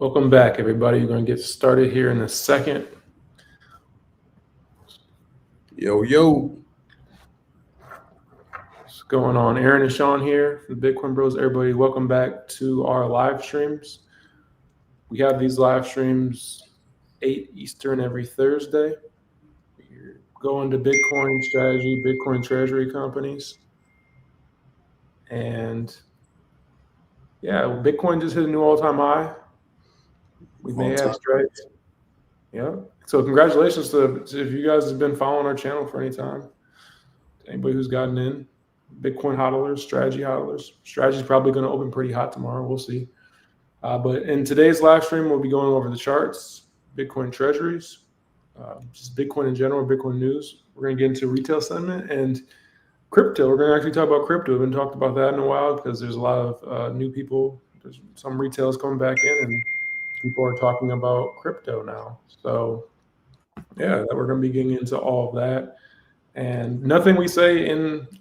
Welcome back, everybody. We're going to get started here in a second. Yo. What's going on? Aaron and Sean here from the Bitcoin Bros. Everybody, welcome back to our live streams. We have these live streams 8 Eastern every Thursday. We're going to Bitcoin strategy, Bitcoin treasury companies. And yeah, Bitcoin just hit a new all-time high. We may have strikes. Yeah. So congratulations to if you guys have been following our channel for any time. Anybody who's gotten in, Bitcoin hodlers, strategy hodlers. Strategy is probably going to open pretty hot tomorrow. We'll see. But in today's live stream, we'll be going over the charts, Bitcoin treasuries, just Bitcoin in general, Bitcoin news. We're going to get into retail sentiment and crypto. We're going to actually talk about crypto. We haven't talked about that in a while because there's a lot of new people. There's some retailers coming back in and people are talking about crypto now. So yeah, we're going to be getting into all of that. And nothing we say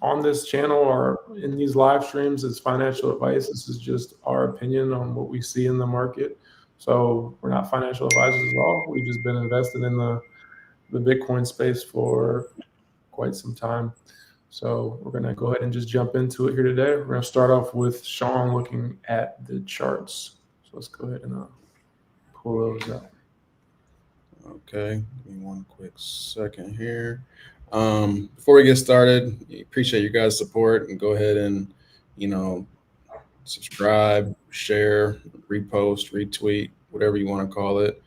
on this channel or in these live streams is financial advice. This is just our opinion on what we see in the market. So we're not financial advisors at all. We've just been invested in the Bitcoin space for quite some time. So we're going to go ahead and just jump into it here today. We're going to start off with Sean looking at the charts. So let's go ahead and pull those up. Okay, give me one quick second here. Before we get started, appreciate you guys' support, and go ahead and subscribe, share, repost, retweet, whatever you want to call it.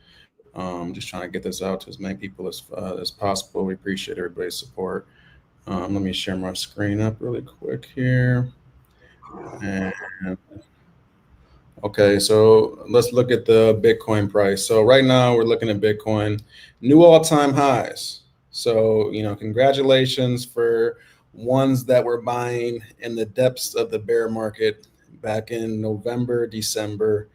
Just trying to get this out to as many people as possible. We appreciate everybody's support. Let me share my screen up really quick here. And okay, so let's look at the Bitcoin price. So right now we're looking at Bitcoin, new all-time highs. So, congratulations for ones that were buying in the depths of the bear market back in November, December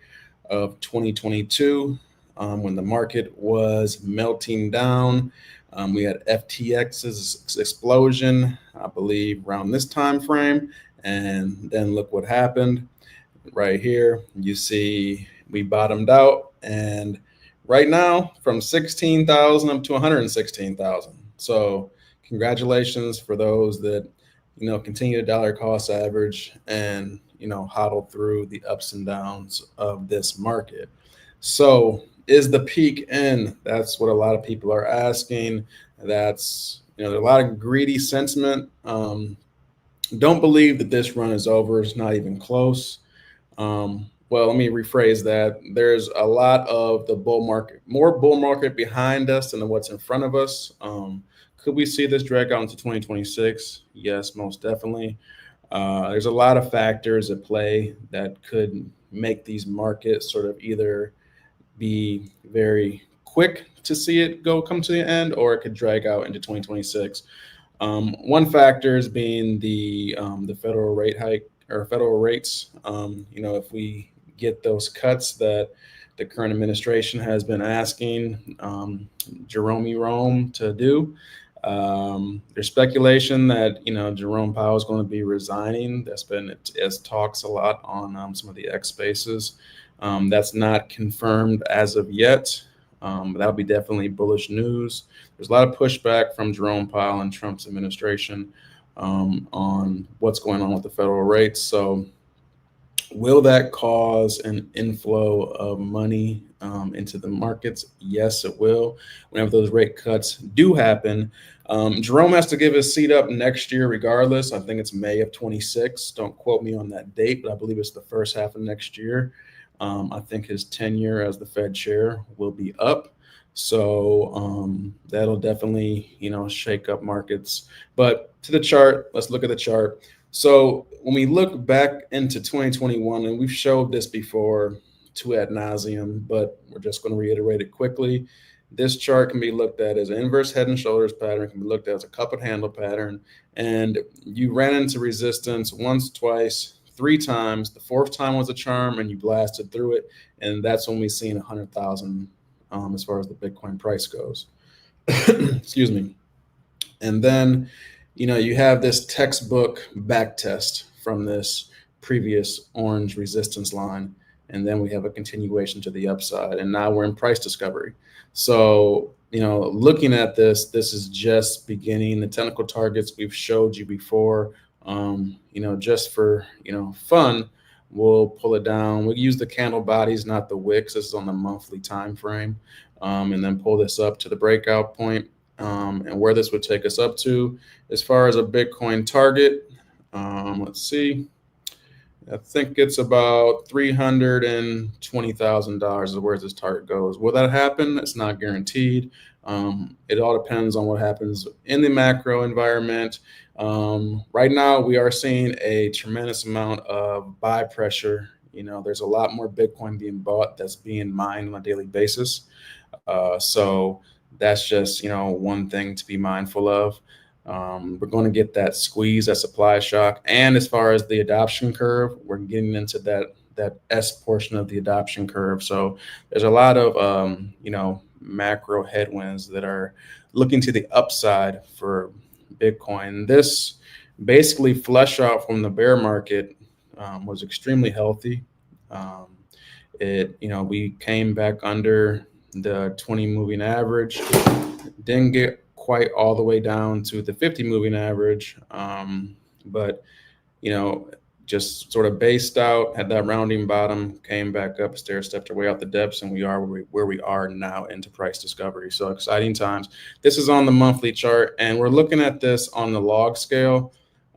of 2022, when the market was melting down. We had FTX's explosion, I believe, around this time frame. And then look what happened. Right here, you see we bottomed out, and right now from 16,000 up to 116,000. So congratulations for those that continue to dollar cost average and hodl through the ups and downs of this market. So is the peak in? That's what a lot of people are asking. That's there's a lot of greedy sentiment. Don't believe that this run is over. It's not even close. Well, let me rephrase that. There's a lot of the more bull market behind us than what's in front of us. Could we see this drag out into 2026? Yes, most definitely. There's a lot of factors at play that could make these markets sort of either be very quick to see it come to the end, or it could drag out into 2026. One factor is being the federal rate hike or federal rates. If we get those cuts that the current administration has been asking Jerome to do, there's speculation that Jerome Powell is going to be resigning. That's been as talks a lot on some of the X spaces. That's not confirmed as of yet. But that'll be definitely bullish news. There's a lot of pushback from Jerome Powell and Trump's administration on what's going on with the federal rates. So will that cause an inflow of money into the markets? Yes, it will. Whenever those rate cuts do happen, Jerome has to give his seat up next year regardless. I think it's May of 26. Don't quote me on that date, but I believe it's the first half of next year. I think his tenure as the Fed chair will be up. So that'll definitely, shake up markets. But to the chart, let's look at the chart. So when we look back into 2021, and we've showed this before to ad nauseum, but we're just going to reiterate it quickly. This chart can be looked at as an inverse head and shoulders pattern, can be looked at as a cup and handle pattern. And you ran into resistance once, twice, 3 times. The 4th time was a charm, and you blasted through it. And that's when we've seen 100,000 as far as the Bitcoin price goes. Excuse me. And then, you have this textbook back test from this previous orange resistance line. and then we have a continuation to the upside, and now we're in price discovery. So, looking at this is just beginning. The technical targets we've showed you before, just for, fun, we'll pull it down. We'll use the candle bodies, not the wicks. This is on the monthly time frame, and then pull this up to the breakout point, and where this would take us up to as far as a Bitcoin target. Let's see. I think it's about $320,000 is where this target goes. Will that happen? It's not guaranteed. It all depends on what happens in the macro environment. Right now, we are seeing a tremendous amount of buy pressure. There's a lot more Bitcoin being bought that's being mined on a daily basis. So that's just, one thing to be mindful of. We're going to get that squeeze, that supply shock. And as far as the adoption curve, we're getting into that S portion of the adoption curve. So there's a lot of, macro headwinds that are looking to the upside for Bitcoin. This basically flush out from the bear market was extremely healthy. We came back under the 20 moving average, didn't get quite all the way down to the 50 moving average, but just sort of based out, had that rounding bottom, came back up, stair-stepped our way out the depths, and we are where we are now into price discovery. So exciting times. This is on the monthly chart, and we're looking at this on the log scale.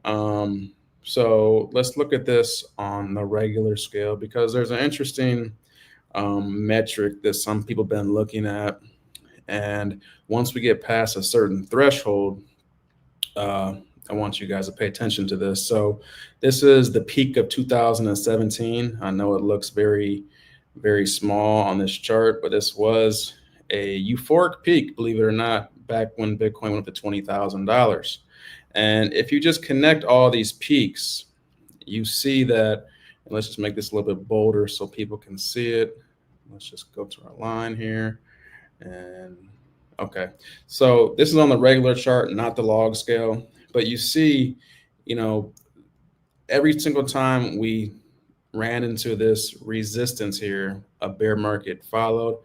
So let's look at this on the regular scale, because there's an interesting metric that some people have been looking at. And once we get past a certain threshold, I want you guys to pay attention to this. So this is the peak of 2017. I know it looks very, very small on this chart, but this was a euphoric peak, believe it or not, back when Bitcoin went up to $20,000. And if you just connect all these peaks, you see that, and let's just make this a little bit bolder so people can see it. Let's just go to our line here. And okay, so this is on the regular chart, not the log scale. But you see, every single time we ran into this resistance here, a bear market followed.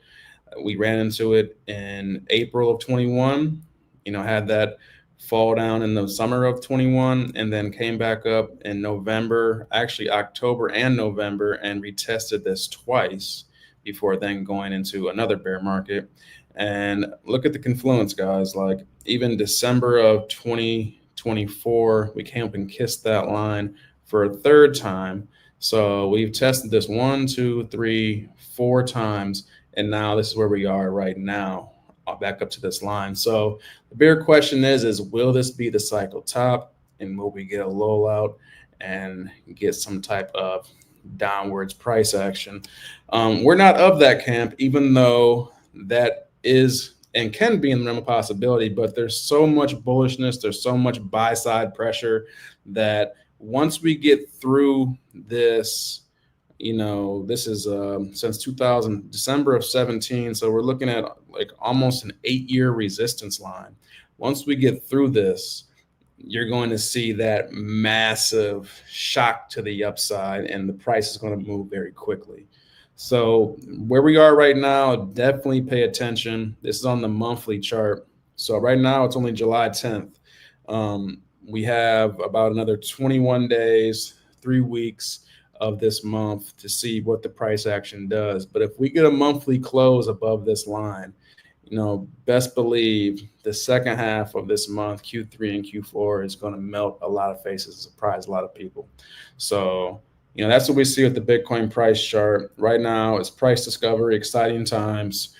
We ran into it in April of 21, had that fall down in the summer of 21, and then came back up in November, actually October and November, and retested this twice before then going into another bear market. And look at the confluence, guys. Like even December of 2024, we came up and kissed that line for a third time. So we've tested this 1, 2, 3, 4 times. And now this is where we are right now, back up to this line. So the bigger question is will this be the cycle top? And will we get a lull out and get some type of downwards price action? We're not of that camp, even though that is and can be in the realm of possibility, but there's so much bullishness, there's so much buy side pressure that once we get through this, this is since December of 17, so we're looking at like almost an 8-year resistance line. Once we get through this, you're going to see that massive shock to the upside, and the price is going to move very quickly. So where we are right now, definitely pay attention. This is on the monthly chart. So right now it's only July 10th. We have about another 21 days, 3 weeks of this month to see what the price action does. But if we get a monthly close above this line, best believe the second half of this month, Q3 and Q4, is going to melt a lot of faces, surprise a lot of people. So that's what we see with the Bitcoin price chart. Right now, it's price discovery, exciting times.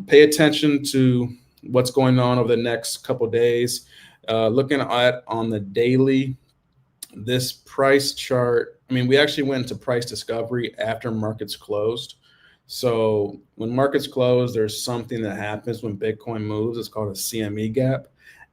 Pay attention to what's going on over the next couple days. Looking at on the daily, this price chart, we actually went into price discovery after markets closed. So when markets close, there's something that happens when Bitcoin moves. It's called a CME gap.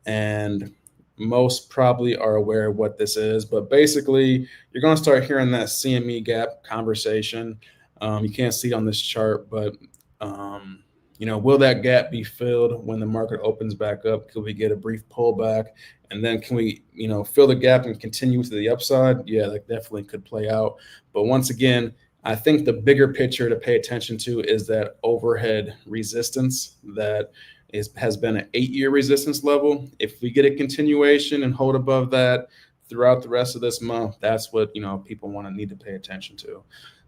And most probably are aware of what this is, but basically you're going to start hearing that CME gap conversation. You can't see it on this chart, but will that gap be filled when the market opens back up? Could we get a brief pullback, and then can we fill the gap and continue to the upside? Yeah, that definitely could play out. But once again, I think the bigger picture to pay attention to is that overhead resistance that has been an 8-year resistance level. If we get a continuation and hold above that throughout the rest of this month, that's what, people want to need to pay attention to.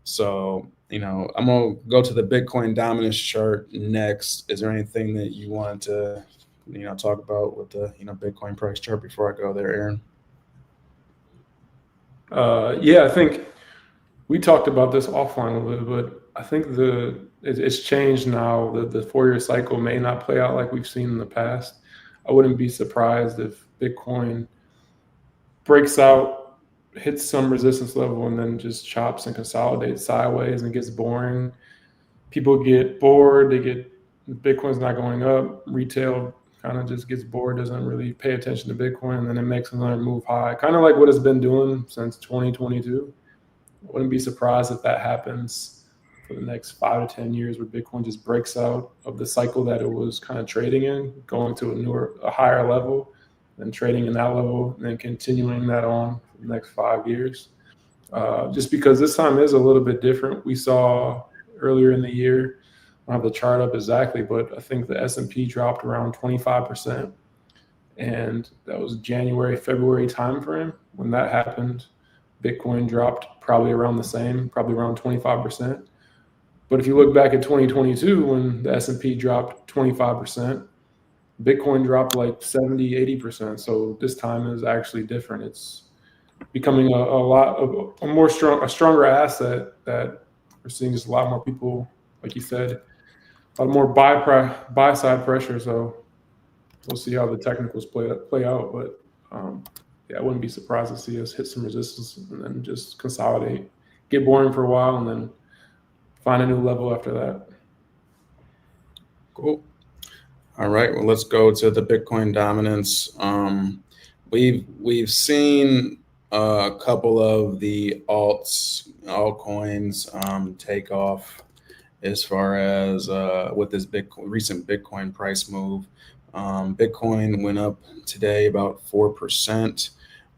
So, I'm going to go to the Bitcoin dominance chart next. Is there anything that you wanted to, talk about with the, Bitcoin price chart before I go there, Aaron? Yeah, I think we talked about this offline a little bit. I think it's changed now. The 4-year cycle may not play out like we've seen in the past. I wouldn't be surprised if Bitcoin breaks out, hits some resistance level, and then just chops and consolidates sideways and gets boring. People get bored. Bitcoin's not going up. Retail kind of just gets bored, doesn't really pay attention to Bitcoin, and then it makes another move high, kind of like what it's been doing since 2022. I wouldn't be surprised if that happens for the next 5 to 10 years, where Bitcoin just breaks out of the cycle that it was kind of trading in, going to a higher level, then trading in that level, and then continuing that on for the next 5 years. Just because this time is a little bit different. We saw earlier in the year, I don't have the chart up exactly, but I think the S&P dropped around 25%. And that was January, February timeframe. When that happened, Bitcoin dropped probably around the same, probably around 25%. But if you look back at 2022, when the S&P dropped 25%, Bitcoin dropped like 70, 80%. So this time is actually different. It's becoming a stronger asset that we're seeing just a lot more people, like you said, a lot more buy side pressure. So we'll see how the technicals play out. But yeah, I wouldn't be surprised to see us hit some resistance and then just consolidate, get boring for a while, and then find a new level after that. Cool. All right. Well, let's go to the Bitcoin dominance. We've seen a couple of the altcoins take off as far as with this recent Bitcoin price move. Bitcoin went up today about 4%,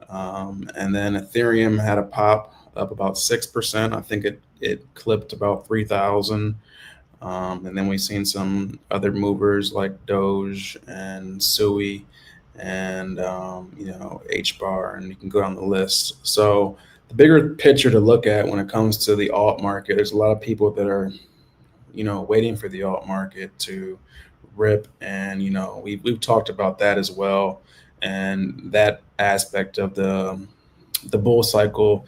and then Ethereum had a pop up about 6%. I think it clipped about 3,000. And then we've seen some other movers like Doge and Sui and HBAR, and you can go down the list. So the bigger picture to look at when it comes to the alt market, there's a lot of people that are waiting for the alt market to rip, and we've talked about that as well, and that aspect of the bull cycle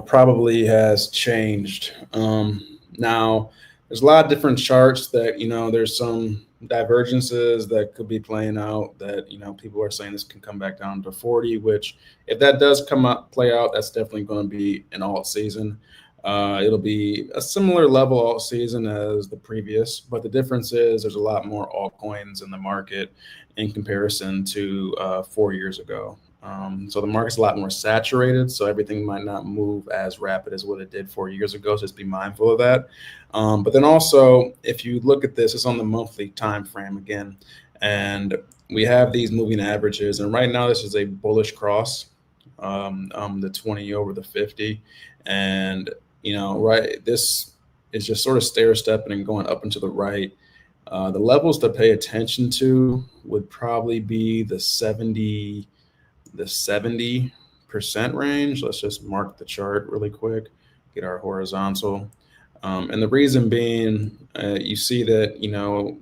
probably has changed. Now there's a lot of different charts that there's some divergences that could be playing out that people are saying this can come back down to 40, which if that does play out, that's definitely going to be an alt season. It'll be a similar level alt season as the previous, but the difference is there's a lot more altcoins in the market in comparison to 4 years ago. So the market's a lot more saturated, so everything might not move as rapid as what it did 4 years ago. So just be mindful of that. But then also, if you look at this, it's on the monthly time frame again, and we have these moving averages. And right now, this is a bullish cross, the 20 over the 50, and this is just sort of stair stepping and going up and to the right. The levels to pay attention to would probably be the 70% range. Let's just mark the chart really quick, get our horizontal. And the reason being, you see that,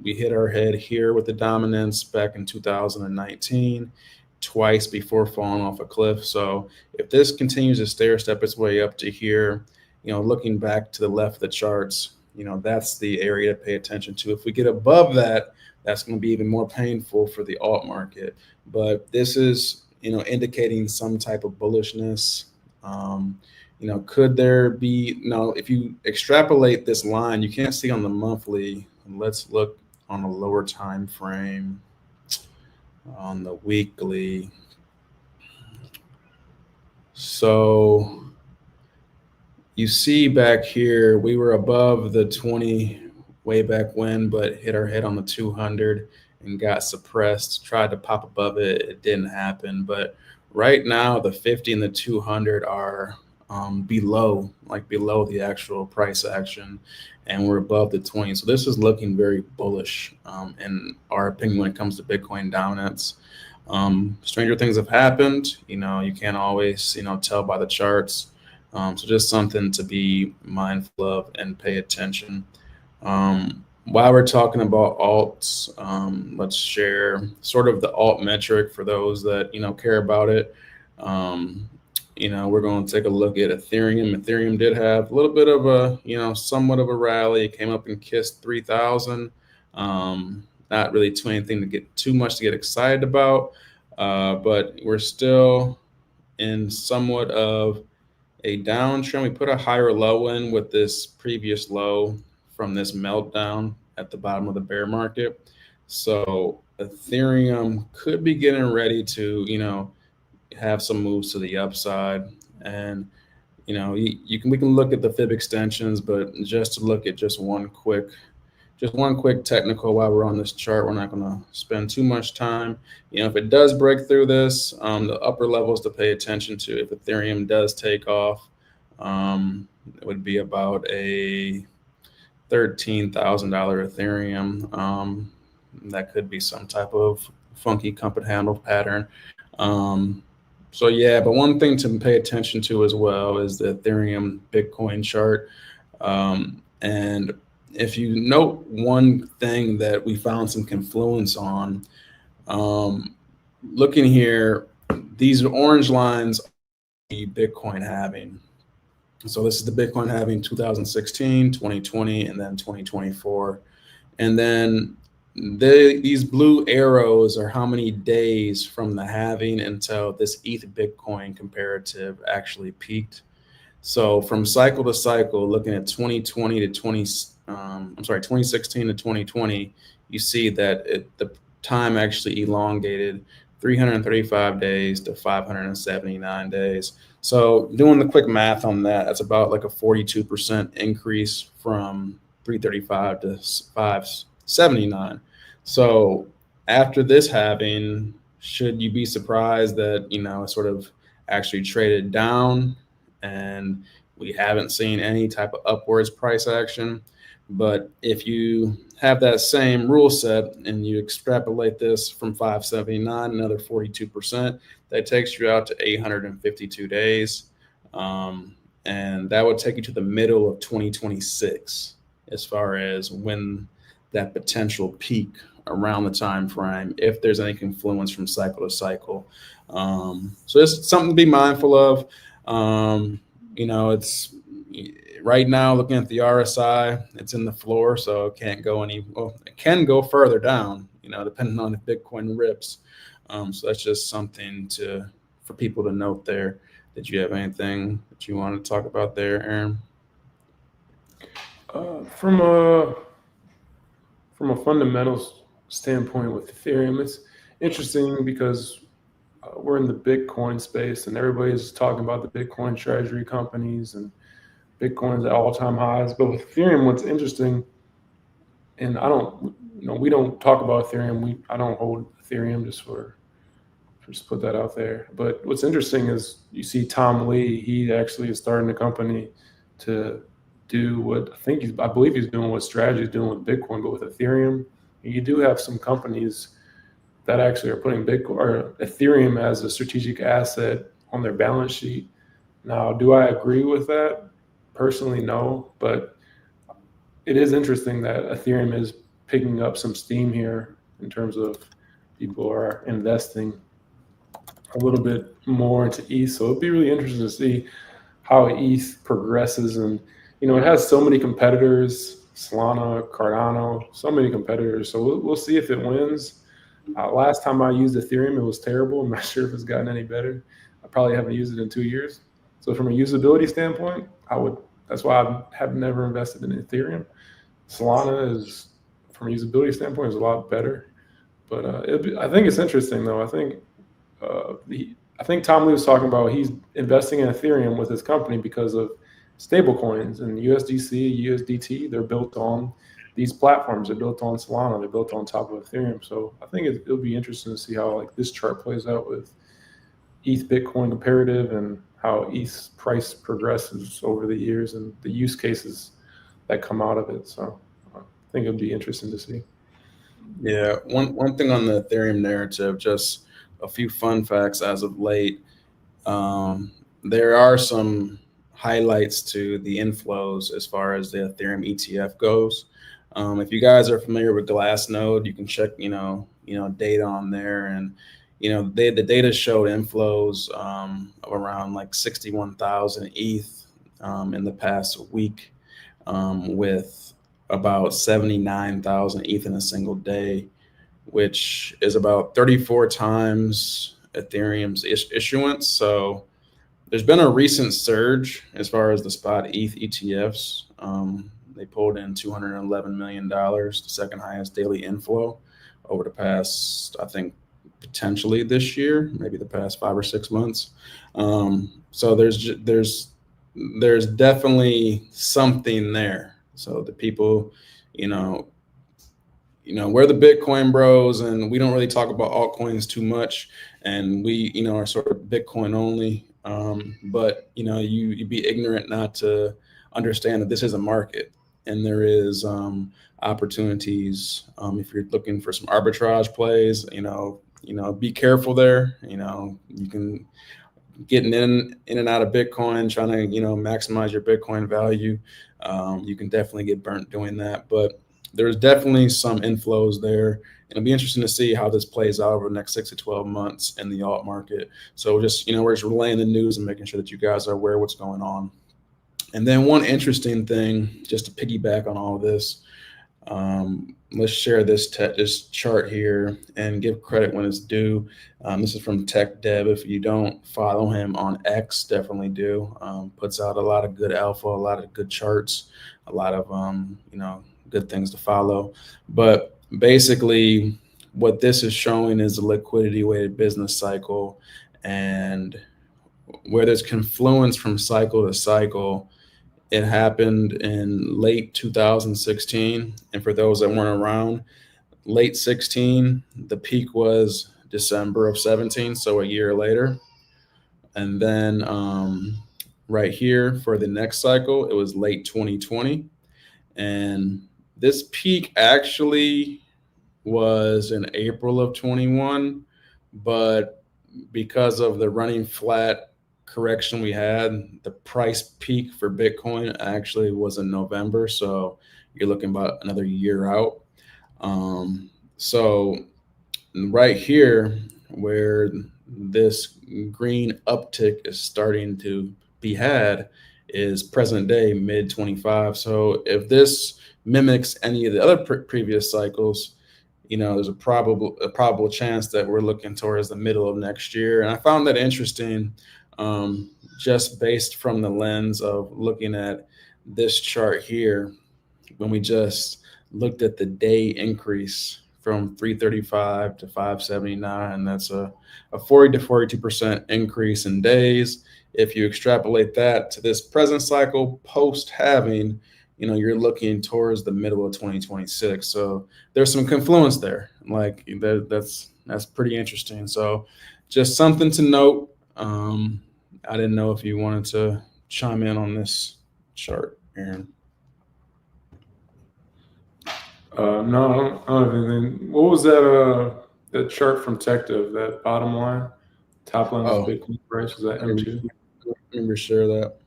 we hit our head here with the dominance back in 2019, twice before falling off a cliff. So if this continues to stair step its way up to here, looking back to the left of the charts, that's the area to pay attention to. If we get above that, that's going to be even more painful for the alt market. But this is, indicating some type of bullishness. Could there be, if you extrapolate this line, you can't see on the monthly. Let's look on a lower time frame on the weekly. So you see back here, we were above the 20 way back when, but hit our head on the 200 and got suppressed, tried to pop above it. It didn't happen. But right now, the 50 and the 200 are below the actual price action, and we're above the 20. So this is looking very bullish in our opinion when it comes to Bitcoin dominance. Stranger things have happened. You can't always tell by the charts. So just something to be mindful of and pay attention. While we're talking about alts, let's share sort of the alt metric for those that care about it. We're going to take a look at Ethereum. Ethereum did have a little bit of a somewhat of a rally. It came up and kissed 3,000. Not really anything to get too much to get excited about, but we're still in somewhat of a downtrend. We put a higher low in with this previous low from this meltdown at the bottom of the bear market. So Ethereum could be getting ready to, have some moves to the upside. And, we can look at the fib extensions, but just to look at just one quick technical while we're on this chart, we're not going to spend too much time. If it does break through this, the upper levels to pay attention to, if Ethereum does take off, it would be about a $13,000 Ethereum. That could be some type of funky cup and handle pattern. So yeah, but one thing to pay attention to as well is the Ethereum Bitcoin chart. And if you note one thing that we found some confluence on, looking here, these orange lines are the Bitcoin halving. So this is the Bitcoin halving 2016, 2020, and then 2024. And then these blue arrows are how many days from the halving until this ETH Bitcoin comparative actually peaked. So from cycle to cycle, looking at 2016 to 2020, you see that the time actually elongated 335 days to 579 days. So doing the quick math on that, that's about like a 42% increase from 335 to 579. So after this halving, should you be surprised that, it sort of actually traded down and we haven't seen any type of upwards price action? But if you have that same rule set and you extrapolate this from 579, another 42%, that takes you out to 852 days. And that would take you to the middle of 2026 as far as when that potential peak around the time frame, if there's any confluence from cycle to cycle. So it's something to be mindful of. It's right now looking at the RSI, it's in the floor, so it can't go it can go further down, depending on if Bitcoin rips. So that's just something for people to note there. Did you have anything that you want to talk about there, Aaron? From a fundamentals standpoint with Ethereum, it's interesting because we're in the Bitcoin space and everybody's talking about the Bitcoin treasury companies and Bitcoin's at all-time highs. But with Ethereum, what's interesting, and we don't talk about Ethereum. I don't hold Ethereum, just put that out there. But what's interesting is you see Tom Lee, he actually is starting a company to do what I believe he's doing what Strategy is doing with Bitcoin, but with Ethereum. And you do have some companies that actually are putting Bitcoin or Ethereum as a strategic asset on their balance sheet. Now, do I agree with that? Personally, no, but it is interesting that Ethereum is picking up some steam here in terms of people are investing a little bit more into ETH. So it'd be really interesting to see how ETH progresses. And, it has so many competitors, Solana, Cardano, so many competitors. So we'll see if it wins. Last time I used Ethereum, it was terrible. I'm not sure if it's gotten any better. I probably haven't used it in 2 years. So from a usability standpoint, that's why I have never invested in Ethereum. Solana is, from a usability standpoint, is a lot better. But I think it's interesting though. I think Tom Lee was talking about he's investing in Ethereum with his company because of stable coins and USDC, USDT. They're built on these platforms. They're built on Solana. They're built on top of Ethereum. So I think it'll be interesting to see how this chart plays out with ETH Bitcoin comparative and how ETH price progresses over the years and the use cases that come out of it. So I think it'd be interesting to see. Yeah, one thing on the Ethereum narrative, just a few fun facts as of late. There are some highlights to the inflows as far as the Ethereum ETF goes. If you guys are familiar with Glassnode, you can check, data on there, and the data showed inflows of around like 61,000 ETH in the past week, with about 79,000 ETH in a single day, which is about 34 times Ethereum's issuance. So there's been a recent surge as far as the spot ETH ETFs. They pulled in $211 million, the second highest daily inflow over the past, I think, potentially this year, maybe the past 5 or 6 months. So there's definitely something there. So the people, we're the Bitcoin bros, and we don't really talk about altcoins too much, and we, are sort of Bitcoin only. But you'd be ignorant not to understand that this is a market, and there is opportunities. If you're looking for some arbitrage plays, be careful there. You can getting in and out of Bitcoin, trying to maximize your Bitcoin value. You can definitely get burnt doing that, but there's definitely some inflows there. It'll be interesting to see how this plays out over the next 6 to 12 months in the alt market. So just, we're just relaying the news and making sure that you guys are aware of what's going on. And then one interesting thing, just to piggyback on all of this, let's share this chart here and give credit when it's due. This is from Tech Dev. If you don't follow him on X, definitely do. Puts out a lot of good alpha, a lot of good charts, a lot of good things to follow. But basically what this is showing is a liquidity weighted business cycle, and where there's confluence from cycle to cycle. It happened in late 2016, and for those that weren't around, late 16, the peak was December of 17, so a year later. And then right here for the next cycle, it was late 2020, and this peak actually was in April of 21, but because of the running flat correction we had, the price peak for Bitcoin actually was in November. So you're looking about another year out. So right here, where this green uptick is starting to be had, is present day, mid 25. So if this mimics any of the other previous cycles, there's a probable chance that we're looking towards the middle of next year. And I found that interesting, just based from the lens of looking at this chart here. When we just looked at the day increase from 335 to 579, that's a 40 to 42% increase in days. If you extrapolate that to this present cycle post halving, you're looking towards the middle of 2026. So there's some confluence there. Like that's pretty interesting. So just something to note. I didn't know if you wanted to chime in on this chart, Aaron. No, I don't have anything. What was that chart from TechDev, that bottom line? Top line was Bitcoin price. Was that M2? Let me share that.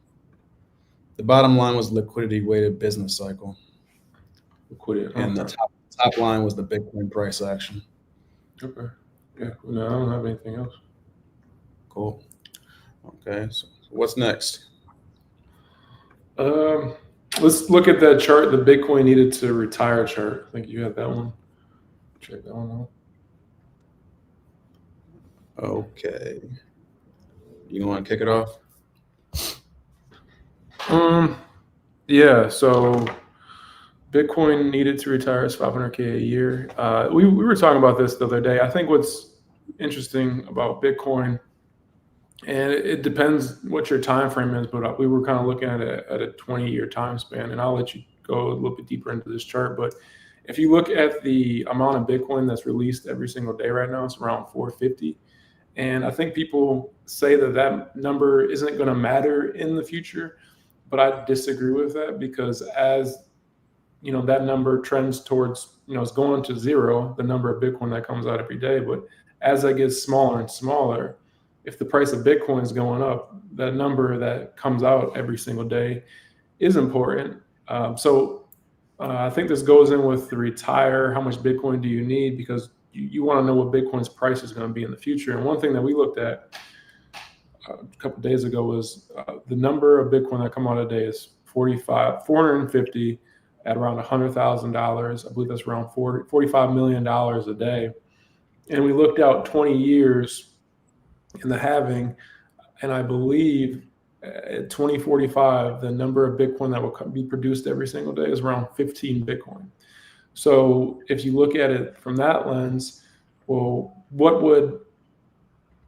The bottom line was liquidity weighted business cycle. Liquidity. And the top line was the Bitcoin price action. Okay. Yeah. No, I don't have anything else. Cool. Okay. So what's next? Let's look at that chart, the Bitcoin needed to retire chart. I think you had that one. Check that one out. Okay. You want to kick it off? Yeah. So Bitcoin needed to retire is 500K a year. We were talking about this the other day. I think what's interesting about Bitcoin, and it depends what your time frame is, but we were kind of looking at a 20-year time span, and I'll let you go a little bit deeper into this chart. But if you look at the amount of Bitcoin that's released every single day right now, it's around 450. And I think people say that that number isn't going to matter in the future, but I disagree with that, because as that number trends towards, it's going to zero, the number of Bitcoin that comes out every day. But as that gets smaller and smaller, if the price of Bitcoin is going up, that number that comes out every single day is important. I think this goes in with the retire. How much Bitcoin do you need? Because you want to know what Bitcoin's price is going to be in the future. And one thing that we looked at a couple of days ago was the number of Bitcoin that come out a day is 450 at around $100,000. I believe that's around $45 million a day. And we looked out 20 years in the halving, and I believe at 2045, the number of Bitcoin that will be produced every single day is around 15 Bitcoin. So if you look at it from that lens, well, what would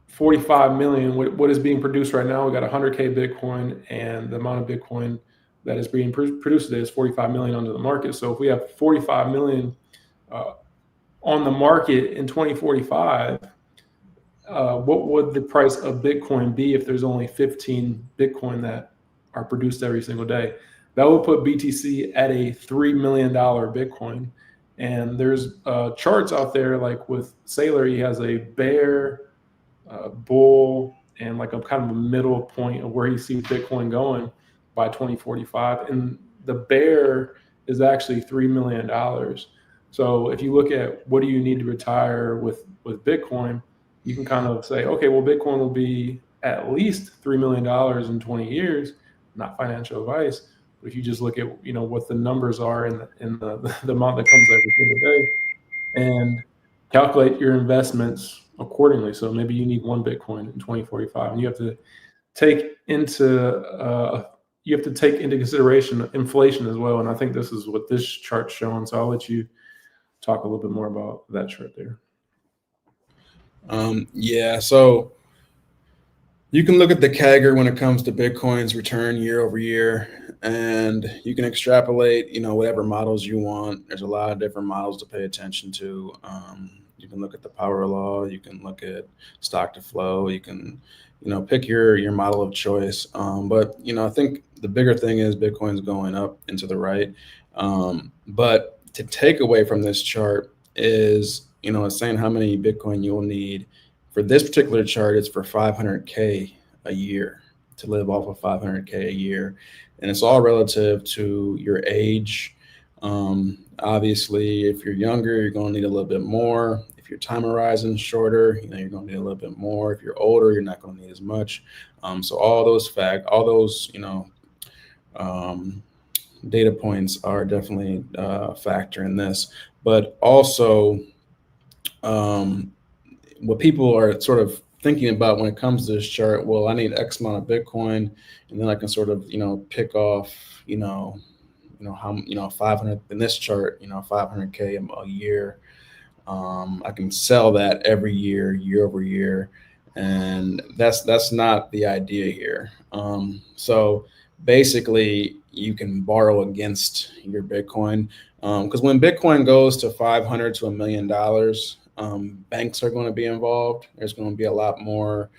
45 million, what is being produced right now? We got 100K Bitcoin, and the amount of Bitcoin that is being produced today is 45 million under the market. So if we have 45 million on the market in 2045, what would the price of Bitcoin be if there's only 15 Bitcoin that are produced every single day? That would put BTC at a $3 million Bitcoin. And there's charts out there, like with Saylor, he has a bear, bull, and like a kind of a middle point of where he sees Bitcoin going by 2045. And the bear is actually $3 million. So if you look at what do you need to retire with Bitcoin, you can kind of say, okay, well, Bitcoin will be at least $3 million in 20 years, not financial advice. But if you just look at, what the numbers are in the amount that comes every single day, and calculate your investments accordingly. So maybe you need 1 Bitcoin in 2045, and you have to take into consideration inflation as well. And I think this is what this chart's showing. So I'll let you talk a little bit more about that chart there. Yeah, so you can look at the CAGR when it comes to Bitcoin's return year over year, and you can extrapolate, whatever models you want. There's a lot of different models to pay attention to. You can look at the power law, you can look at stock to flow, you can, pick your model of choice. But, I think the bigger thing is Bitcoin's going up and to the right. But to take away from this chart is, it's saying how many Bitcoin you'll need. For this particular chart, it's for 500K a year, to live off of 500K a year. And it's all relative to your age. Obviously, if you're younger, you're going to need a little bit more. If your time horizon is shorter, you're going to need a little bit more. If you're older, you're not going to need as much. So all those data points are definitely a factor in this. But also, what people are sort of thinking about when it comes to this chart, well, I need X amount of Bitcoin, and then I can sort of, pick off, how, 500 in this chart, 500K a year. I can sell that every year, year over year. And that's not the idea here. So basically you can borrow against your Bitcoin. Because when Bitcoin goes to 500 to $1 million, banks are going to be involved. There's going to be a lot more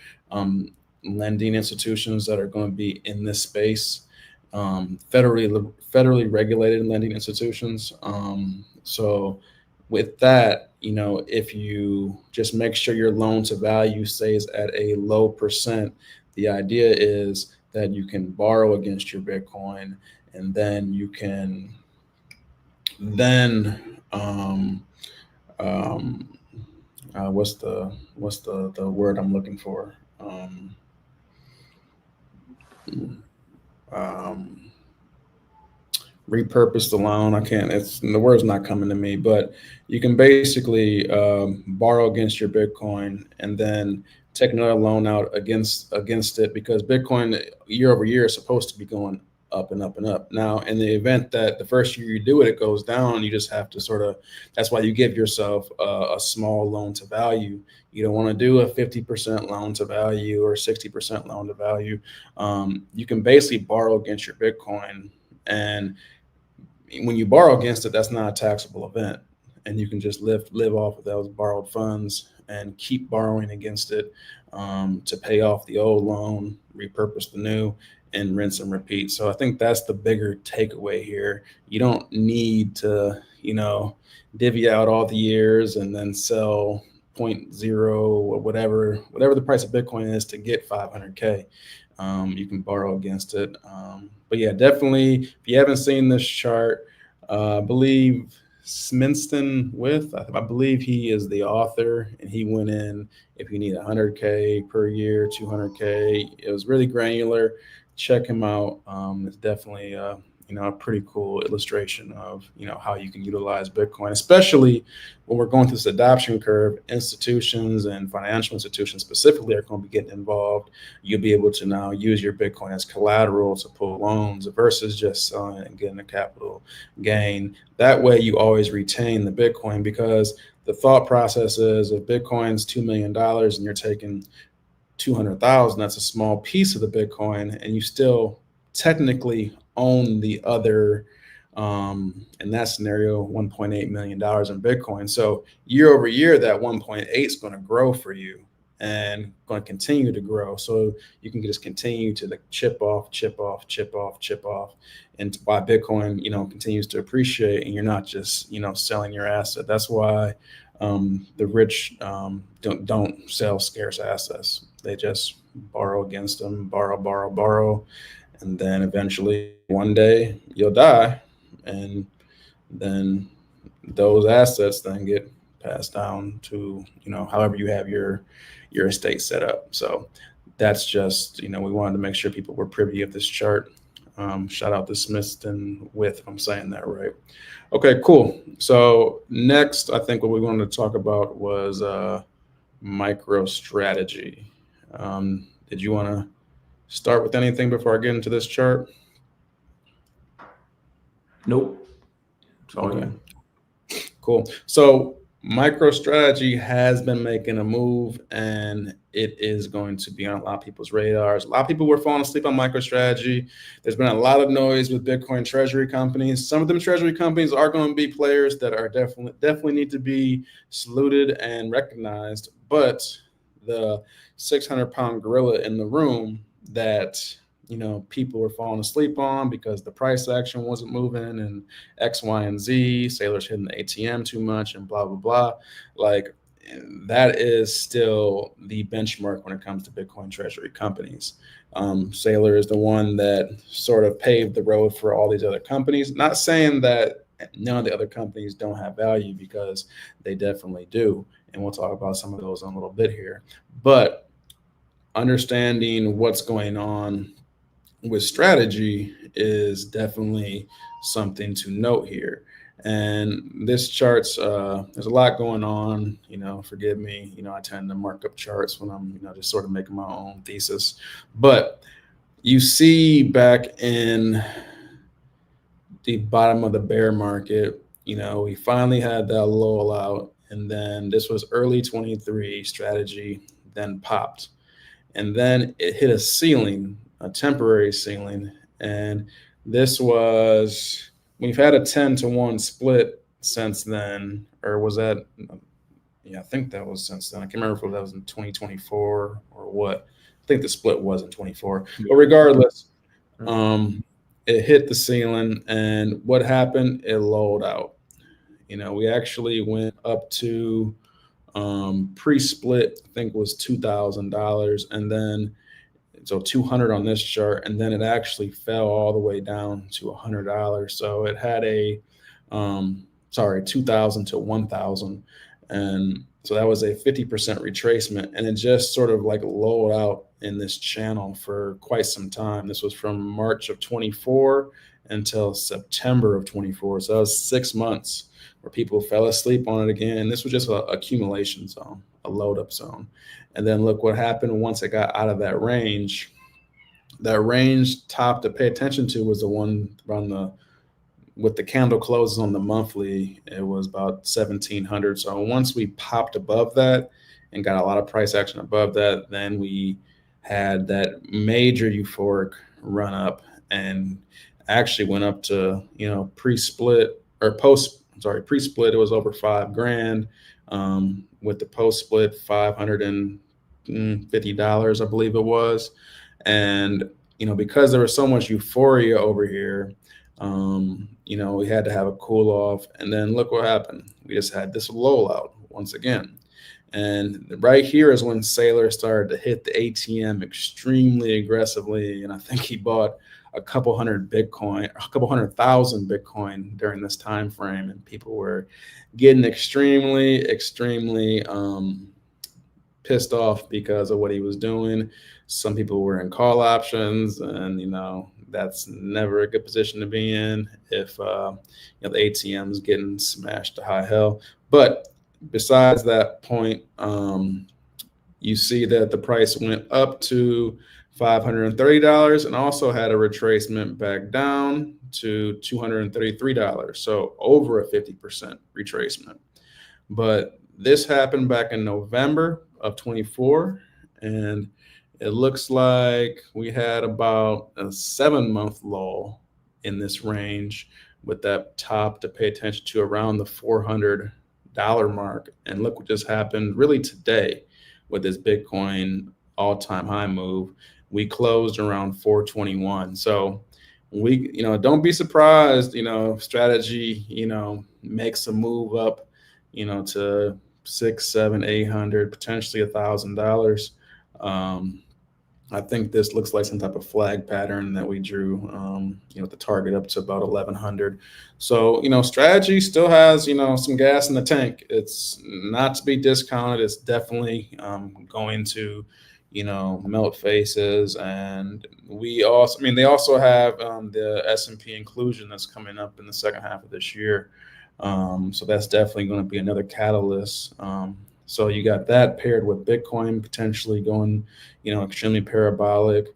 lending institutions that are going to be in this space, federally regulated lending institutions. So with that, if you just make sure your loan to value stays at a low percent, the idea is that you can borrow against your Bitcoin, and then you can what's the word I'm looking for? Repurpose the loan. I can't. The word's not coming to me. But you can basically borrow against your Bitcoin and then take another loan out against it, because Bitcoin year over year is supposed to be going up and up and up. Now, in the event that the first year you do it, it goes down, you just have to sort of, that's why you give yourself a small loan to value. You don't want to do a 50% loan to value or 60% loan to value. You can basically borrow against your Bitcoin, and when you borrow against it, that's not a taxable event, and you can just live off of those borrowed funds. and keep borrowing against it to pay off the old loan, repurpose the new, and rinse and repeat. So I think that's the bigger takeaway here. You don't need to, divvy out all the years and then sell 0.0 or whatever the price of Bitcoin is to get 500K. You can borrow against it. But yeah, definitely, if you haven't seen this chart, I believe Sminston I believe he is the author, and he went in if you need 100K per year, 200K. It was really granular. Check him out. It's definitely a pretty cool illustration of how you can utilize Bitcoin, especially when we're going through this adoption curve. Institutions and financial institutions specifically are going to be getting involved. You'll be able to now use your Bitcoin as collateral to pull loans versus just selling it and getting a capital gain. That way you always retain the Bitcoin, because the thought process is if Bitcoin's $2 million and you're taking 200,000, that's a small piece of the Bitcoin, and you still technically own the other, in that scenario, $1.8 million in Bitcoin. So year over year, that 1.8 is going to grow for you and going to continue to grow. So you can just continue to chip off, and while Bitcoin, continues to appreciate, and you're not just, selling your asset. That's why the rich don't sell scarce assets. They just borrow against them, borrow. And then eventually one day you'll die, and then those assets then get passed down to, however you have your estate set up. So that's just, we wanted to make sure people were privy of this chart. Shout out to Smithston if I'm saying that right. Okay, cool. So next, I think what we wanted to talk about was MicroStrategy. Did you want to start with anything before I get into this chart? Nope. Okay. Cool. So MicroStrategy has been making a move, and it is going to be on a lot of people's radars. A lot of people were falling asleep on MicroStrategy. There's been a lot of noise with Bitcoin treasury companies. Some of them treasury companies are going to be players that are definitely need to be saluted and recognized. But the 600-pound gorilla in the room that people were falling asleep on because the price action wasn't moving, and X, Y, and Z, saylor's hitting the ATM too much, and blah, blah, blah. Like, that is still the benchmark when it comes to Bitcoin treasury companies. Saylor is the one that sort of paved the road for all these other companies. Not saying that none of the other companies don't have value, because they definitely do. And we'll talk about some of those in a little bit here. But understanding what's going on with strategy is definitely something to note here. And this chart's there's a lot going on. Forgive me, I tend to mark up charts when I'm just sort of making my own thesis. But you see, back in the bottom of the bear market, we finally had that lull out, and then this was early 23. Strategy then popped, and then it hit a ceiling, a temporary ceiling. And this was, we've had a 10-to-1 split since then, or was that, I think that was since then. I can't remember if that was in 2024 or what. I think the split was in 24, but regardless, it hit the ceiling, and what happened? It lulled out. We actually went up to pre-split, I think was $2,000, and then so 200 on this chart, and then it actually fell all the way down to $100. So it had a 2,000 to 1,000, and so that was a 50% retracement, and it just sort of like lulled out in this channel for quite some time. This was from March of 24 until September of 24. So that was 6 months where people fell asleep on it again. And this was just an accumulation zone, a load up zone. And then look what happened once it got out of that range. That range top to pay attention to was the one around with the candle closes on the monthly. It was about 1,700. So once we popped above that and got a lot of price action above that, then we had that major euphoric run up, and actually went up to, pre-split or post pre-split, it was over $5,000. With the post-split, $550, I believe it was. And, because there was so much euphoria over here, we had to have a cool off. And then look what happened. We just had this lull out once again. And right here is when Saylor started to hit the ATM extremely aggressively. And I think he bought a couple hundred thousand Bitcoin during this time frame. And people were getting extremely pissed off because of what he was doing. Some people were in call options, and that's never a good position to be in if the ATM is getting smashed to high hell. But besides that point, you see that the price went up to $530 and also had a retracement back down to $233. So over a 50% retracement. But this happened back in November of 24, and it looks like we had about a 7-month lull in this range with that top to pay attention to around the $400 mark. And look what just happened really today with this Bitcoin all-time high move. We closed around 421. So we, don't be surprised, strategy, makes a move up, to $600, $700, $800, potentially $1,000. I think this looks like some type of flag pattern that we drew, the target up to about 1,100. So, strategy still has, some gas in the tank. It's not to be discounted. It's definitely going to, melt faces. And they also have the S&P inclusion that's coming up in the second half of this year. So that's definitely going to be another catalyst. So you got that paired with Bitcoin potentially going, extremely parabolic,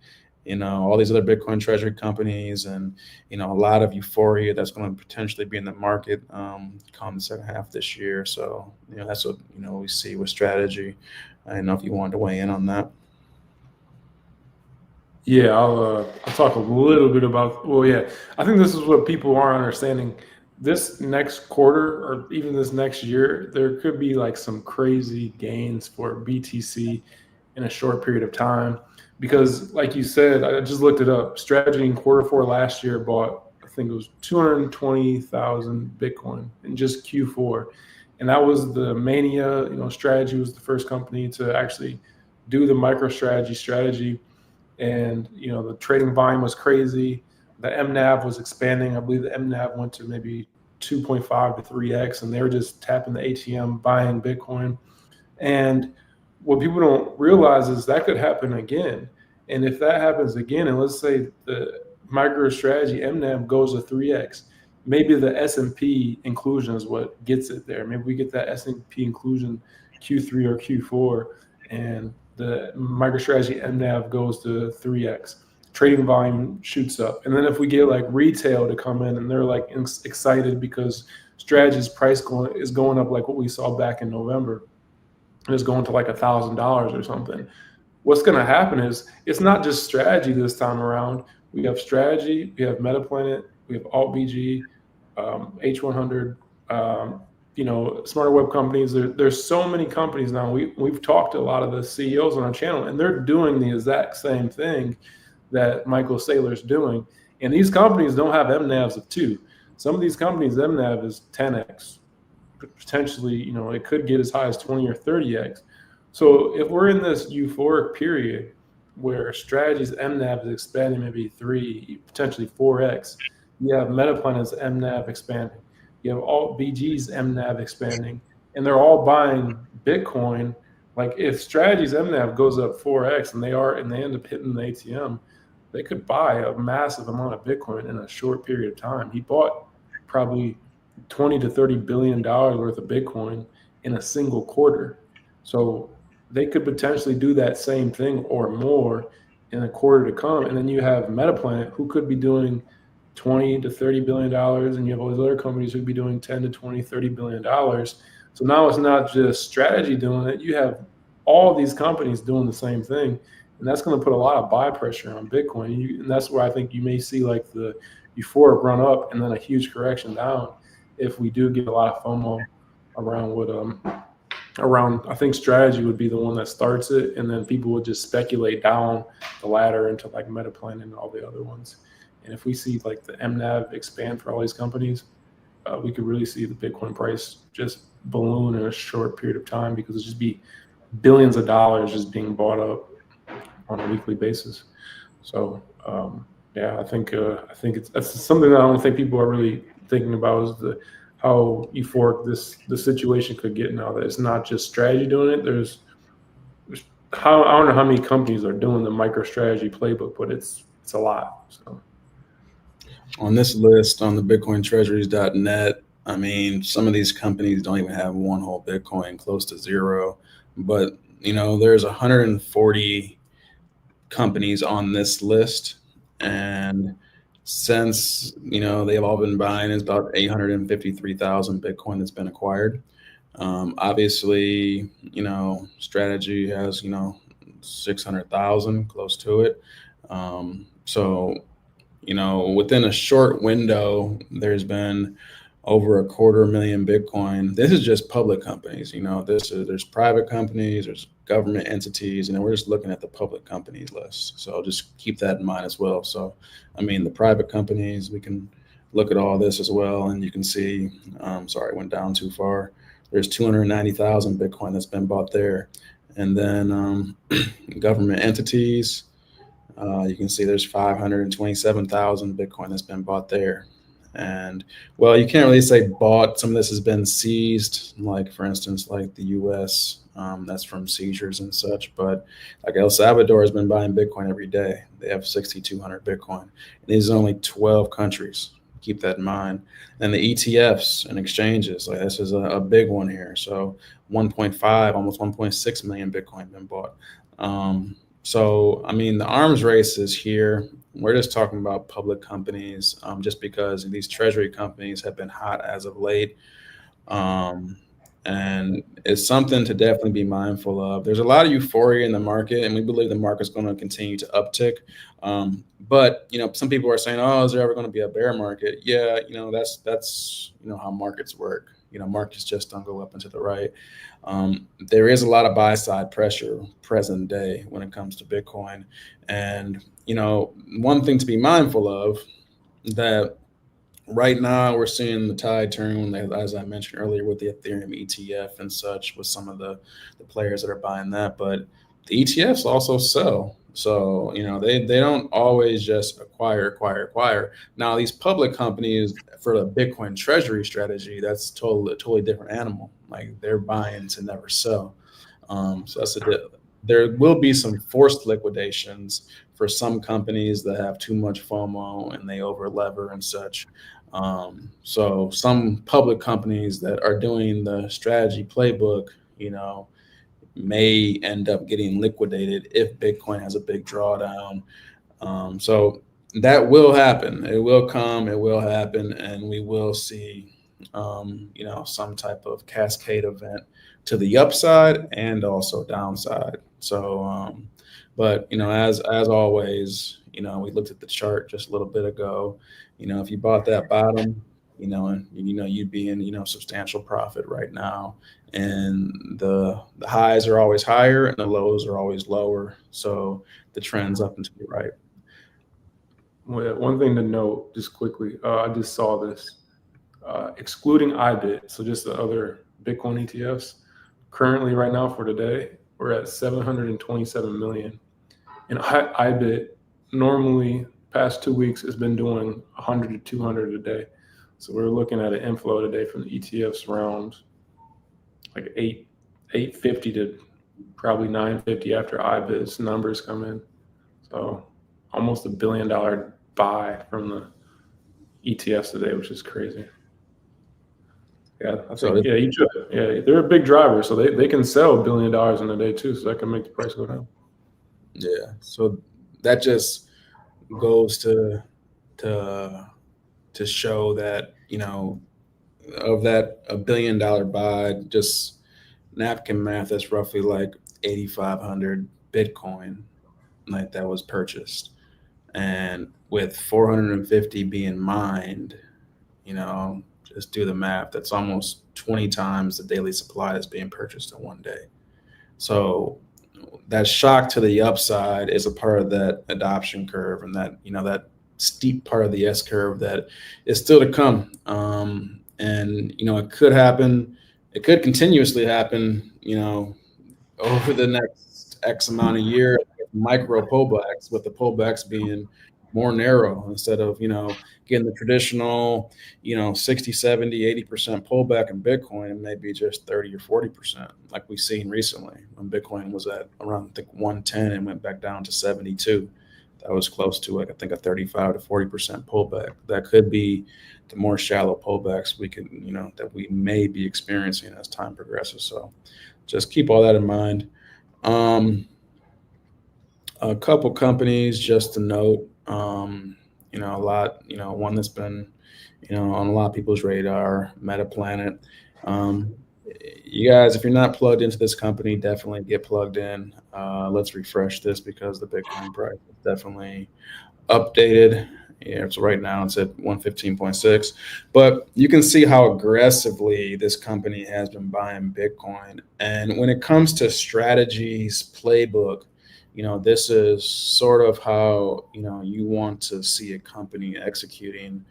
all these other Bitcoin treasury companies, and, a lot of euphoria that's going to potentially be in the market come the second half of this year. So, that's what, we see with strategy. I don't know if you wanted to weigh in on that. Yeah, I'll talk a little bit about, I think this is what people aren't understanding. This next quarter or even this next year, there could be like some crazy gains for BTC in a short period of time. Because like you said, I just looked it up. Strategy in Q4 last year bought, I think it was 220,000 Bitcoin in just Q4. And that was the mania. Strategy was the first company to actually do the MicroStrategy strategy. And, the trading volume was crazy. The MNAV was expanding. I believe the MNAV went to maybe 2.5 to 3x, and they were just tapping the ATM, buying Bitcoin. And what people don't realize is that could happen again. And if that happens again, and let's say the MicroStrategy MNAV goes to 3x, maybe the S&P inclusion is what gets it there. Maybe we get that S&P inclusion Q3 or Q4, and the MicroStrategy MNAV goes to 3x. Trading volume shoots up. And then if we get like retail to come in and they're like excited because strategy's price is going up, like what we saw back in November, and it's going to like $1,000 or something. What's going to happen is it's not just strategy this time around. We have strategy, we have Metaplanet, we have AltBG, H100, smarter web companies. There's so many companies now. We've talked to a lot of the CEOs on our channel, and they're doing the exact same thing that Michael Saylor's doing. And these companies don't have MNAVs of 2. Some of these companies, MNAV is 10x. Potentially, it could get as high as 20 or 30x. So if we're in this euphoric period where strategy's MNAV is expanding maybe 3, potentially 4x, you have Metaplanet's MNAV expanding. You have AltBG's MNAV expanding, and they're all buying Bitcoin. Like if strategy's MNAV goes up 4x and they end up hitting the ATM, they could buy a massive amount of Bitcoin in a short period of time. He bought probably $20 to $30 billion worth of Bitcoin in a single quarter. So they could potentially do that same thing or more in a quarter to come. And then you have Metaplanet, who could be doing $20 to $30 billion, and you have all these other companies who could be doing 10 to 20, $30 billion. So now it's not just strategy doing it. You have all these companies doing the same thing. And that's going to put a lot of buy pressure on Bitcoin. And that's where I think you may see like the euphoric run up and then a huge correction down. if we do get a lot of FOMO around what I think strategy would be the one that starts it, and then people would just speculate down the ladder into like Metaplan and all the other ones. And if we see like the MNAV expand for all these companies, we could really see the Bitcoin price just balloon in a short period of time, because it'd just be billions of dollars just being bought up on a weekly basis. So yeah, I think that's something that I don't think people are really thinking about, is how euphoric the situation could get now that it's not just strategy doing it. There's I don't know how many companies are doing the MicroStrategy playbook, but it's a lot. So on this list on the BitcoinTreasuries.net, I mean, some of these companies don't even have one whole Bitcoin, close to zero. But there's 140 companies on this list, and since they've all been buying, is about 853,000 Bitcoin that's been acquired. Obviously, strategy has 600,000, close to it. So within a short window, there's been over 250,000 Bitcoin. This is just public companies. There's private companies, there's government entities, and we're just looking at the public companies list. So just keep that in mind as well. So, I mean, the private companies, we can look at all this as well, and you can see, sorry, I went down too far. There's 290,000 Bitcoin that's been bought there. And then government entities, you can see there's 527,000 Bitcoin that's been bought there. And well, you can't really say bought. Some of this has been seized, like for instance, like the US, that's from seizures and such. But like El Salvador has been buying Bitcoin every day. They have 6,200 Bitcoin. And these are only 12 countries. Keep that in mind. And the ETFs and exchanges, like this is a big one here. So 1.5, almost 1.6 million Bitcoin been bought. So, I mean, the arms race is here. We're just talking about public companies, just because these treasury companies have been hot as of late. And it's something to definitely be mindful of. There's a lot of euphoria in the market, and we believe the market's going to continue to uptick. But some people are saying, "Oh, is there ever going to be a bear market?" Yeah, that's how markets work. Markets just don't go up and to the right. There is a lot of buy side pressure present day when it comes to Bitcoin, and one thing to be mindful of, that right now we're seeing the tide turn, as I mentioned earlier, with the Ethereum ETF and such, with some of the players that are buying that. But the ETFs also sell. So, they don't always just acquire. Now, these public companies, for the Bitcoin treasury strategy, that's totally different animal. Like, they're buying to never sell. So there will be some forced liquidations for some companies that have too much FOMO and they over lever and such. So some public companies that are doing the strategy playbook, may end up getting liquidated if Bitcoin has a big drawdown. So that will happen. It will come. It will happen, and we will see, some type of cascade event to the upside and also downside. So, but as always, we looked at the chart just a little bit ago. If you bought that bottom, and you'd be in substantial profit right now, and the highs are always higher and the lows are always lower, so the trend's up and to the right. Well, one thing to note just quickly, I just saw this, excluding IBIT, so just the other Bitcoin ETFs, currently right now for today, we're at 727 million, and IBIT normally past 2 weeks has been doing 100 to 200 a day. So we're looking at an inflow today from the ETFs around like 850 to probably 950 after IBIT's numbers come in. So almost $1 billion buy from the ETFs today, which is crazy. Yeah, I think they're a big driver, so they can sell $1 billion in a day too, so that can make the price go down. Yeah, so that just goes to show that of that $1 billion buy, just napkin math, that's roughly like 8,500 Bitcoin, like that was purchased, and with 450 being mined, Just do the math. That's almost 20 times the daily supply is being purchased in one day. So that shock to the upside is a part of that adoption curve, and that, that steep part of the S curve that is still to come. And it could happen. It could continuously happen, over the next X amount of years, micro pullbacks, with the pullbacks being more narrow instead of, getting the traditional, 60, 70, 80% pullback in Bitcoin, maybe just 30 or 40%, like we've seen recently when Bitcoin was at around, I think, 110 and went back down to 72. That was close to, like, I think, a 35 to 40% pullback. That could be the more shallow pullbacks we can, that we may be experiencing as time progresses. So just keep all that in mind. A couple companies just to note, a lot, one that's been, on a lot of people's radar, Metaplanet. You guys, if you're not plugged into this company, definitely get plugged in. Let's refresh this because the Bitcoin price is definitely updated. Yeah, so right now it's at 115.6, but you can see how aggressively this company has been buying Bitcoin. And when it comes to Strategy's playbook, this is sort of how, you want to see a company executing,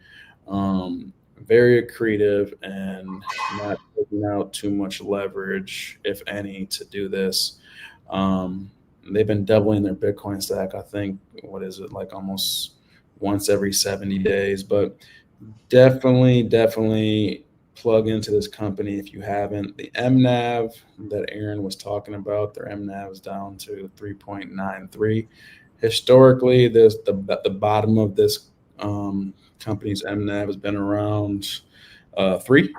very accretive and not taking out too much leverage, if any, to do this. They've been doubling their Bitcoin stack, I think, what is it, like almost once every 70 days, but definitely plug into this company if you haven't. The MNAV that Aaron was talking about, their MNAV is down to 3.93. Historically, the bottom of this company's MNAV has been around 3.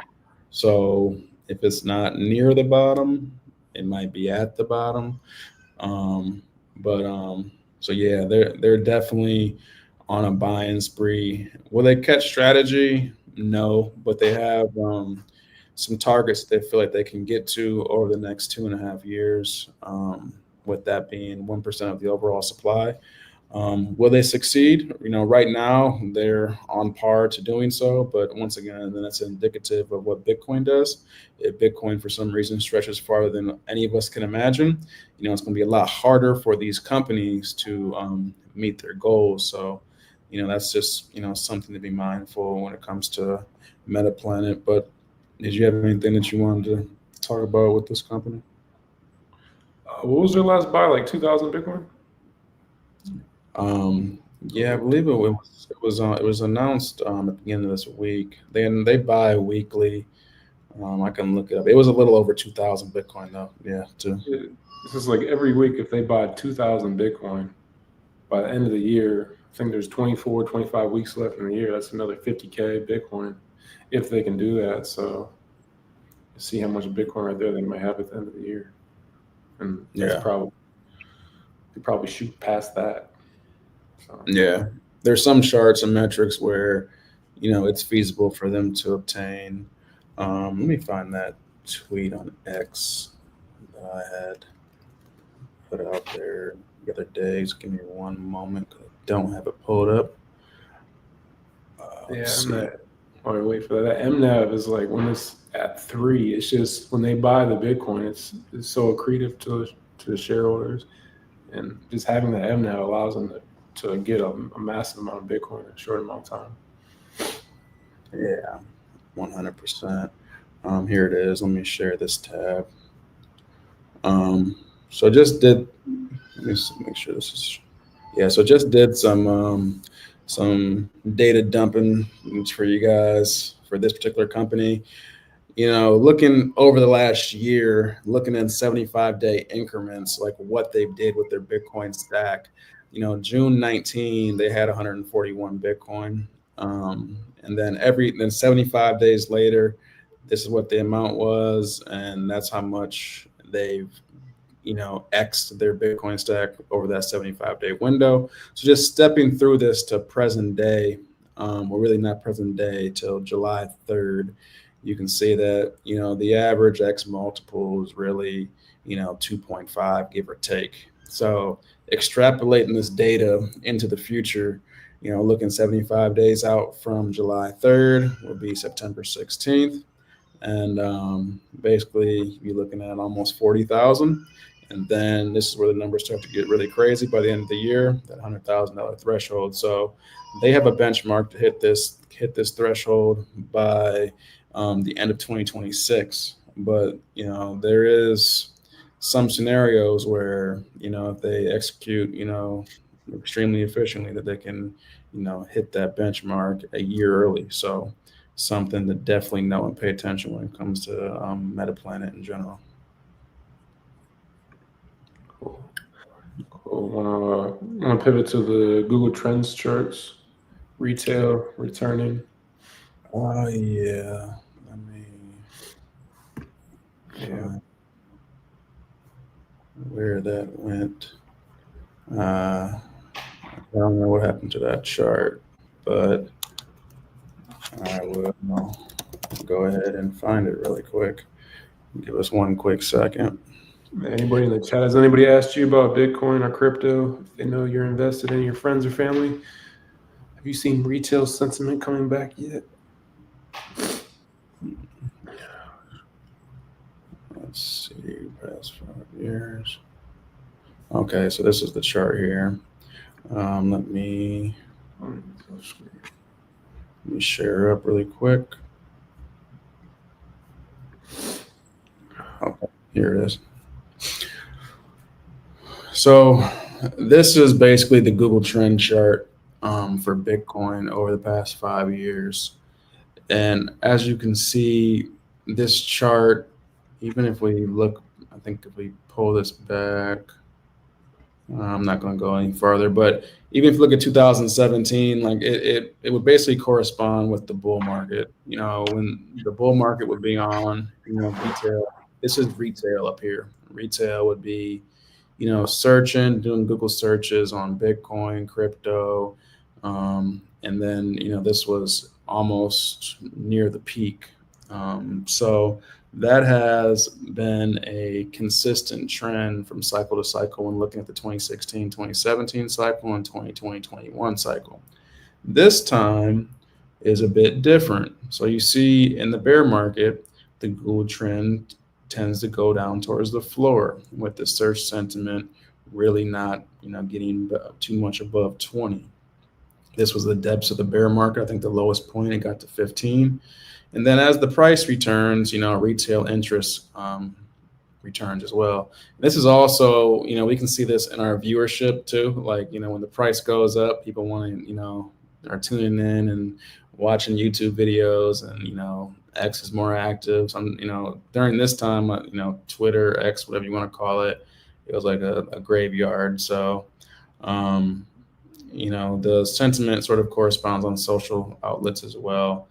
So if it's not near the bottom, it might be at the bottom. So yeah, they're definitely on a buying spree. Will they catch Strategy? No, but they have some targets that they feel like they can get to over the next 2.5 years, with that being 1% of the overall supply. Will they succeed? Right now they're on par to doing so, but once again, then that's indicative of what Bitcoin does. If Bitcoin for some reason stretches farther than any of us can imagine, it's going to be a lot harder for these companies to meet their goals. So, that's just, something to be mindful when it comes to Metaplanet. But did you have anything that you wanted to talk about with this company? What was their last buy? Like 2,000 Bitcoin? Yeah, I believe it was announced at the beginning of this week. They buy weekly. I can look it up. It was a little over 2,000 Bitcoin though. Yeah, too. This is like every week. If they buy 2,000 Bitcoin by the end of the year, I think there's 24, 25 weeks left in the year. That's another 50K Bitcoin if they can do that. So see how much Bitcoin right there they might have at the end of the year, and that's they probably shoot past that. So. Yeah, there's some charts and metrics where, it's feasible for them to obtain. Let me find that tweet on X that I had put out there the other day. Just give me one moment. I don't have it pulled up. Wait for that. That MNAV is like when it's at 3. It's just when they buy the Bitcoin, it's so accretive to the shareholders, and just having that MNAV allows them to get a massive amount of Bitcoin in a short amount of time. Yeah, 100%. Here it is. Let me share this tab. So just did. Let me make sure this is. Yeah, so just did some data dumping for you guys for this particular company. Looking over the last year, looking in 75-day increments, like what they did with their Bitcoin stack. June 19, they had 141 Bitcoin. And then 75 days later, this is what the amount was. And that's how much they've, X'd their Bitcoin stack over that 75-day window. So just stepping through this to present day, well, really not present day till July 3rd, you can see that, the average X multiple is really, 2.5, give or take. So extrapolating this data into the future, looking 75 days out from July 3rd will be September 16th. And basically you're looking at almost 40,000. And then this is where the numbers start to get really crazy by the end of the year, that $100,000 threshold. So they have a benchmark to hit this threshold by the end of 2026. But there is some scenarios where if they execute extremely efficiently, that they can hit that benchmark a year early. So something to definitely know and pay attention when it comes to Metaplanet in general. Cool. I want to pivot to the Google Trends charts. Retail returning. Oh yeah. Where that went. I don't know what happened to that chart, but I will go ahead and find it really quick. Give us one quick second. Anybody in the chat, has anybody asked you about Bitcoin or crypto? If they know you're invested in your friends or family, have you seen retail sentiment coming back yet? Let's see, past 5 years. Okay, so this is the chart here. Let me share up really quick. Okay, here it is. So this is basically the Google trend chart for Bitcoin over the past 5 years. And as you can see, this chart, even if we look, I think if we pull this back, I'm not going to go any farther, but even if you look at 2017, like it would basically correspond with the bull market. When the bull market would be on, retail, this is retail up here. Retail would be, searching, doing Google searches on Bitcoin, crypto. And then, this was almost near the peak. So that has been a consistent trend from cycle to cycle when looking at the 2016, 2017 cycle and 2020, 21 cycle. This time is a bit different. So you see in the bear market, the Google trend tends to go down towards the floor with the search sentiment really not, getting too much above 20. This was the depths of the bear market. I think the lowest point, it got to 15. And then as the price returns, retail interest returns as well. This is also, we can see this in our viewership too. Like, when the price goes up, people want to, are tuning in and watching YouTube videos, and, X is more active. So, during this time, Twitter, X, whatever you want to call it, it was like a graveyard. So, the sentiment sort of corresponds on social outlets as well.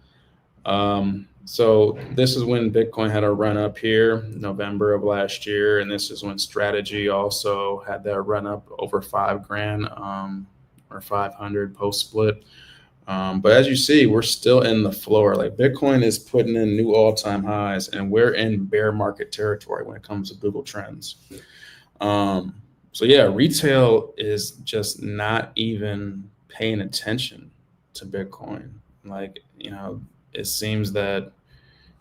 So this is when Bitcoin had a run up here, November of last year. And this is when Strategy also had that run up over $5,000 or 500 post split. But as you see, we're still in the floor. Like Bitcoin is putting in new all-time highs, and we're in bear market territory when it comes to Google Trends. So yeah, retail is just not even paying attention to Bitcoin. Like, it seems that,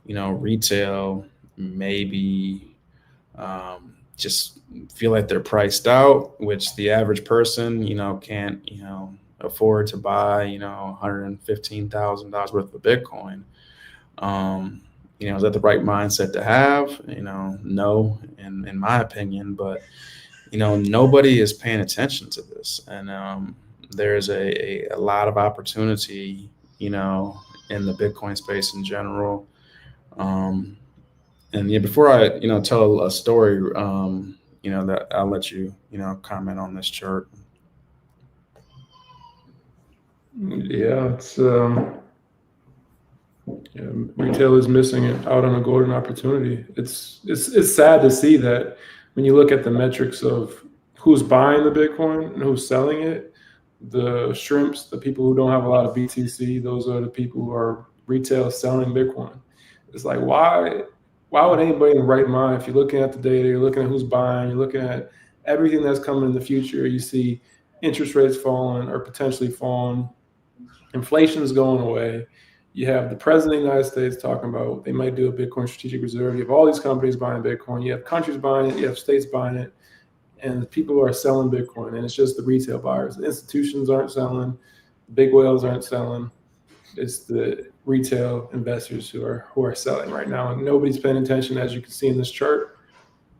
retail maybe just feel like they're priced out, which the average person, can't, afford to buy, $115,000 worth of Bitcoin. Is that the right mindset to have? No, in my opinion, but, nobody is paying attention to this. And there's a lot of opportunity, in the Bitcoin space in general. And yeah, before I, tell a story, that I'll let you, comment on this chart. Yeah, it's retail is missing out on a golden opportunity. It's sad to see that when you look at the metrics of who's buying the Bitcoin and who's selling it. The shrimps, the people who don't have a lot of BTC, those are the people who are retail selling Bitcoin. It's like, why would anybody in the right mind, if you're looking at the data, you're looking at who's buying, you're looking at everything that's coming in the future, you see interest rates falling or potentially falling, Inflation is going away. You have the president of the United States talking about they might do a Bitcoin strategic reserve. You have all these companies buying Bitcoin. You have countries buying it. You have states buying it. And people are selling Bitcoin. And it's just the retail buyers. The institutions aren't selling. The big whales aren't selling. It's the retail investors who are selling right now. And nobody's paying attention, as you can see in this chart,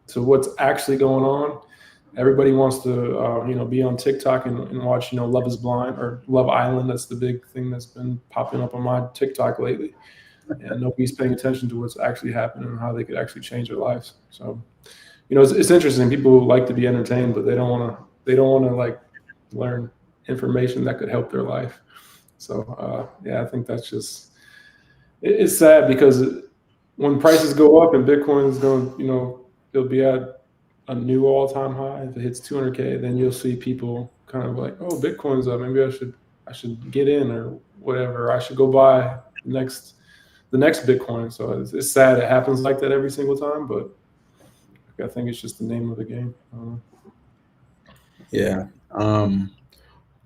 to what's actually going on. Everybody wants to, be on TikTok and watch, Love is Blind or Love Island. That's the big thing that's been popping up on my TikTok lately. And nobody's paying attention to what's actually happening and how they could actually change their lives. So, it's interesting. People like to be entertained, but they don't want to like learn information that could help their life. So, I think that's just, it's sad because when prices go up and Bitcoin is going, it'll be at a new all-time high. If it hits 200K, then you'll see people kind of like, oh, Bitcoin's up. Maybe I should get in or whatever. I should go buy the next Bitcoin. So it's sad it happens like that every single time, but I think it's just the name of the game. Yeah.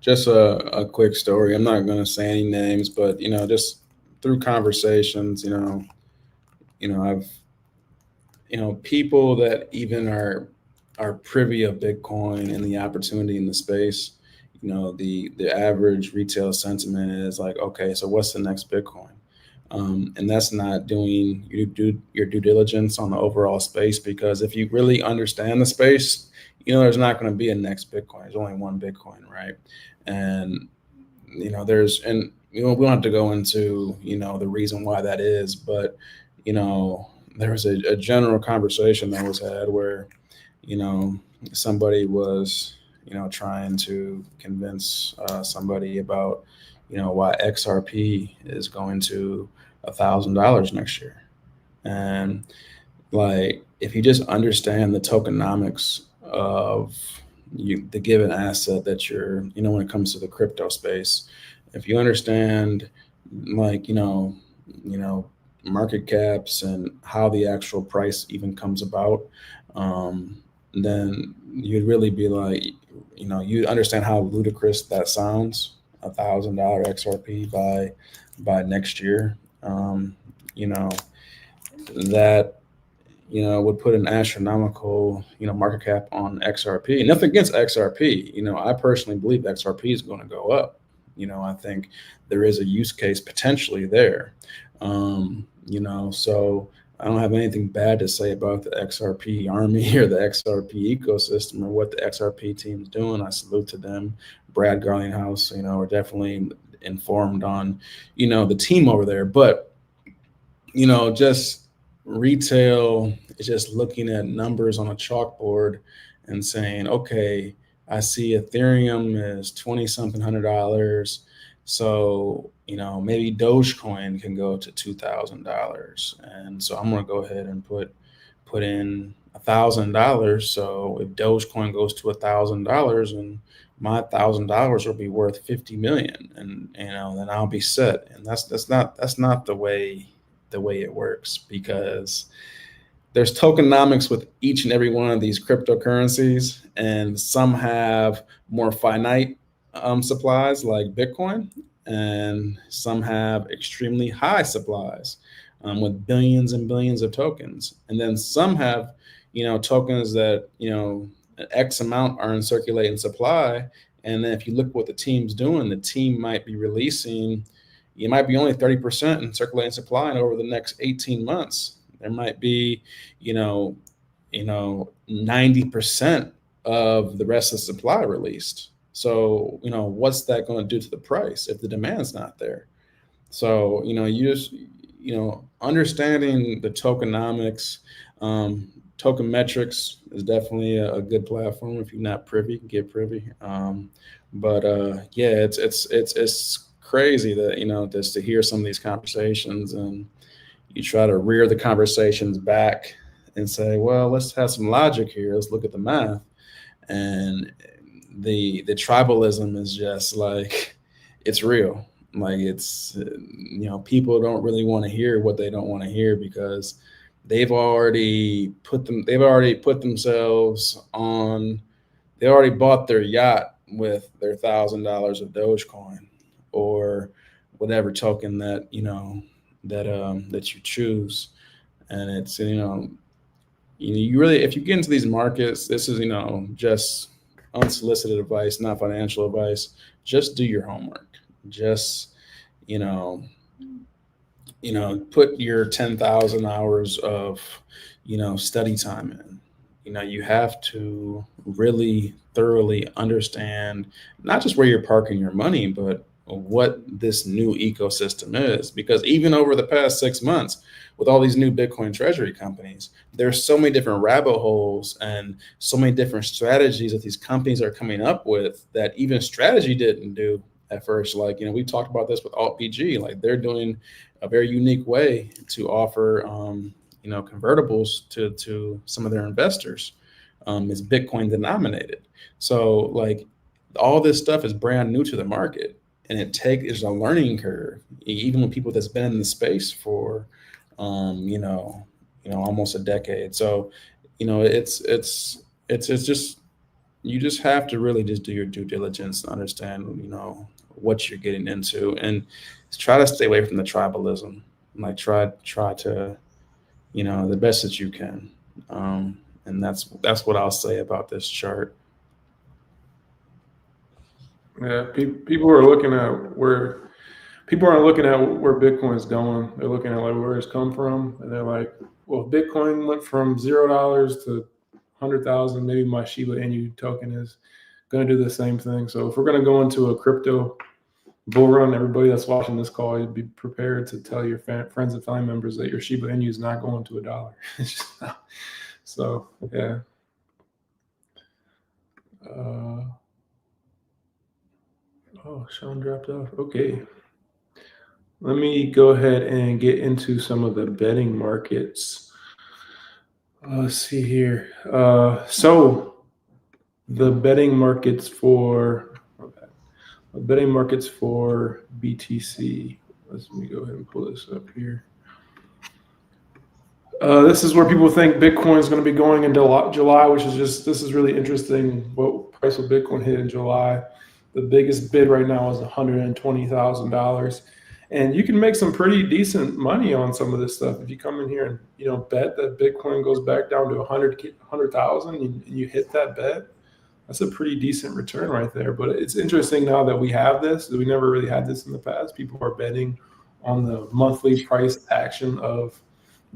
Just a quick story. I'm not going to say any names, but just through conversations, I've people that even are privy of Bitcoin and the opportunity in the space, the average retail sentiment is like, okay, so what's the next Bitcoin? And that's not doing your due diligence on the overall space, because if you really understand the space, there's not going to be a next Bitcoin. There's only one Bitcoin, right? And we don't have to go into the reason why that is, but there was a general conversation that was had where somebody was trying to convince somebody about why XRP is going to $1,000 next year. And like, if you just understand the tokenomics of the given asset that you're, when it comes to the crypto space, if you understand like, market caps and how the actual price even comes about, then you'd really be like, you understand how ludicrous that sounds, $1,000 XRP by next year. That would put an astronomical market cap on XRP. Nothing against XRP. I personally believe XRP is going to go up. I think there is a use case potentially there. So I don't have anything bad to say about the XRP army or the XRP ecosystem or what the XRP team is doing. I salute to them. Brad Garlinghouse, are definitely informed on, the team over there. But, just retail is just looking at numbers on a chalkboard and saying, okay, I see Ethereum is $20-something $100. So, maybe Dogecoin can go to $2,000. And so I'm going to go ahead and put in $1,000. So if Dogecoin goes to $1,000 and my $1,000 will be worth 50 million, and then I'll be set. And that's not the way it works, because there's tokenomics with each and every one of these cryptocurrencies, and some have more finite supplies like Bitcoin, and some have extremely high supplies with billions and billions of tokens. And then some have, tokens that, X amount are in circulating supply. And then if you look what the team's doing, the team might be releasing, you might be only 30% in circulating supply, and over the next 18 months, there might be, 90% of the rest of the supply released. So, what's that going to do to the price if the demand's not there? So, you just, understanding the tokenomics, token metrics is definitely a good platform. If you're not privy, you can get privy. It's crazy that, just to hear some of these conversations, and you try to rear the conversations back and say, well, let's have some logic here. Let's look at the math. And the tribalism is just like, it's real. Like, it's, people don't really want to hear what they don't want to hear, because they've already themselves on, they already bought their yacht with their $1,000 of Dogecoin, or whatever token that, that you choose. And it's, you really, if you get into these markets, this is, just unsolicited advice, not financial advice. Just do your homework. Just, you know, put your 10,000 hours of, study time in. You have to really thoroughly understand not just where you're parking your money, but what this new ecosystem is. Because even over the past 6 months, with all these new Bitcoin treasury companies, there's so many different rabbit holes and so many different strategies that these companies are coming up with that even strategy didn't do at first. Like, we talked about this with AltPG, like they're doing a very unique way to offer, convertibles to some of their investors. Is Bitcoin denominated. So like all this stuff is brand new to the market, and it's a learning curve, even with people that's been in the space for, almost a decade. So, it's just, you just have to really just do your due diligence and understand, what you're getting into, and try to stay away from the tribalism. Like try to, the best that you can. And that's what I'll say about this chart. Yeah, people are looking at where people aren't looking at where Bitcoin's going. They're looking at like where it's come from, and they're like, well, Bitcoin went from $0 to 100,000. Maybe my Shiba Inu token is going to do the same thing. So if we're going to go into a crypto bull run, everybody that's watching this call, you'd be prepared to tell your friends and family members that your Shiba Inu is not going to $1. It's just not. So yeah. Oh, Sean dropped off. Okay. Let me go ahead and get into some of the betting markets. Let's see here. So the betting markets for BTC. Let me go ahead and pull this up here. This is where people think Bitcoin is going to be going in July, this is really interesting. What price will Bitcoin hit in July? The biggest bid right now is $120,000. And you can make some pretty decent money on some of this stuff. If you come in here and, bet that Bitcoin goes back down to 100,000 and you hit that bet, that's a pretty decent return right there. But it's interesting now that we have this, that we never really had this in the past. People are betting on the monthly price action of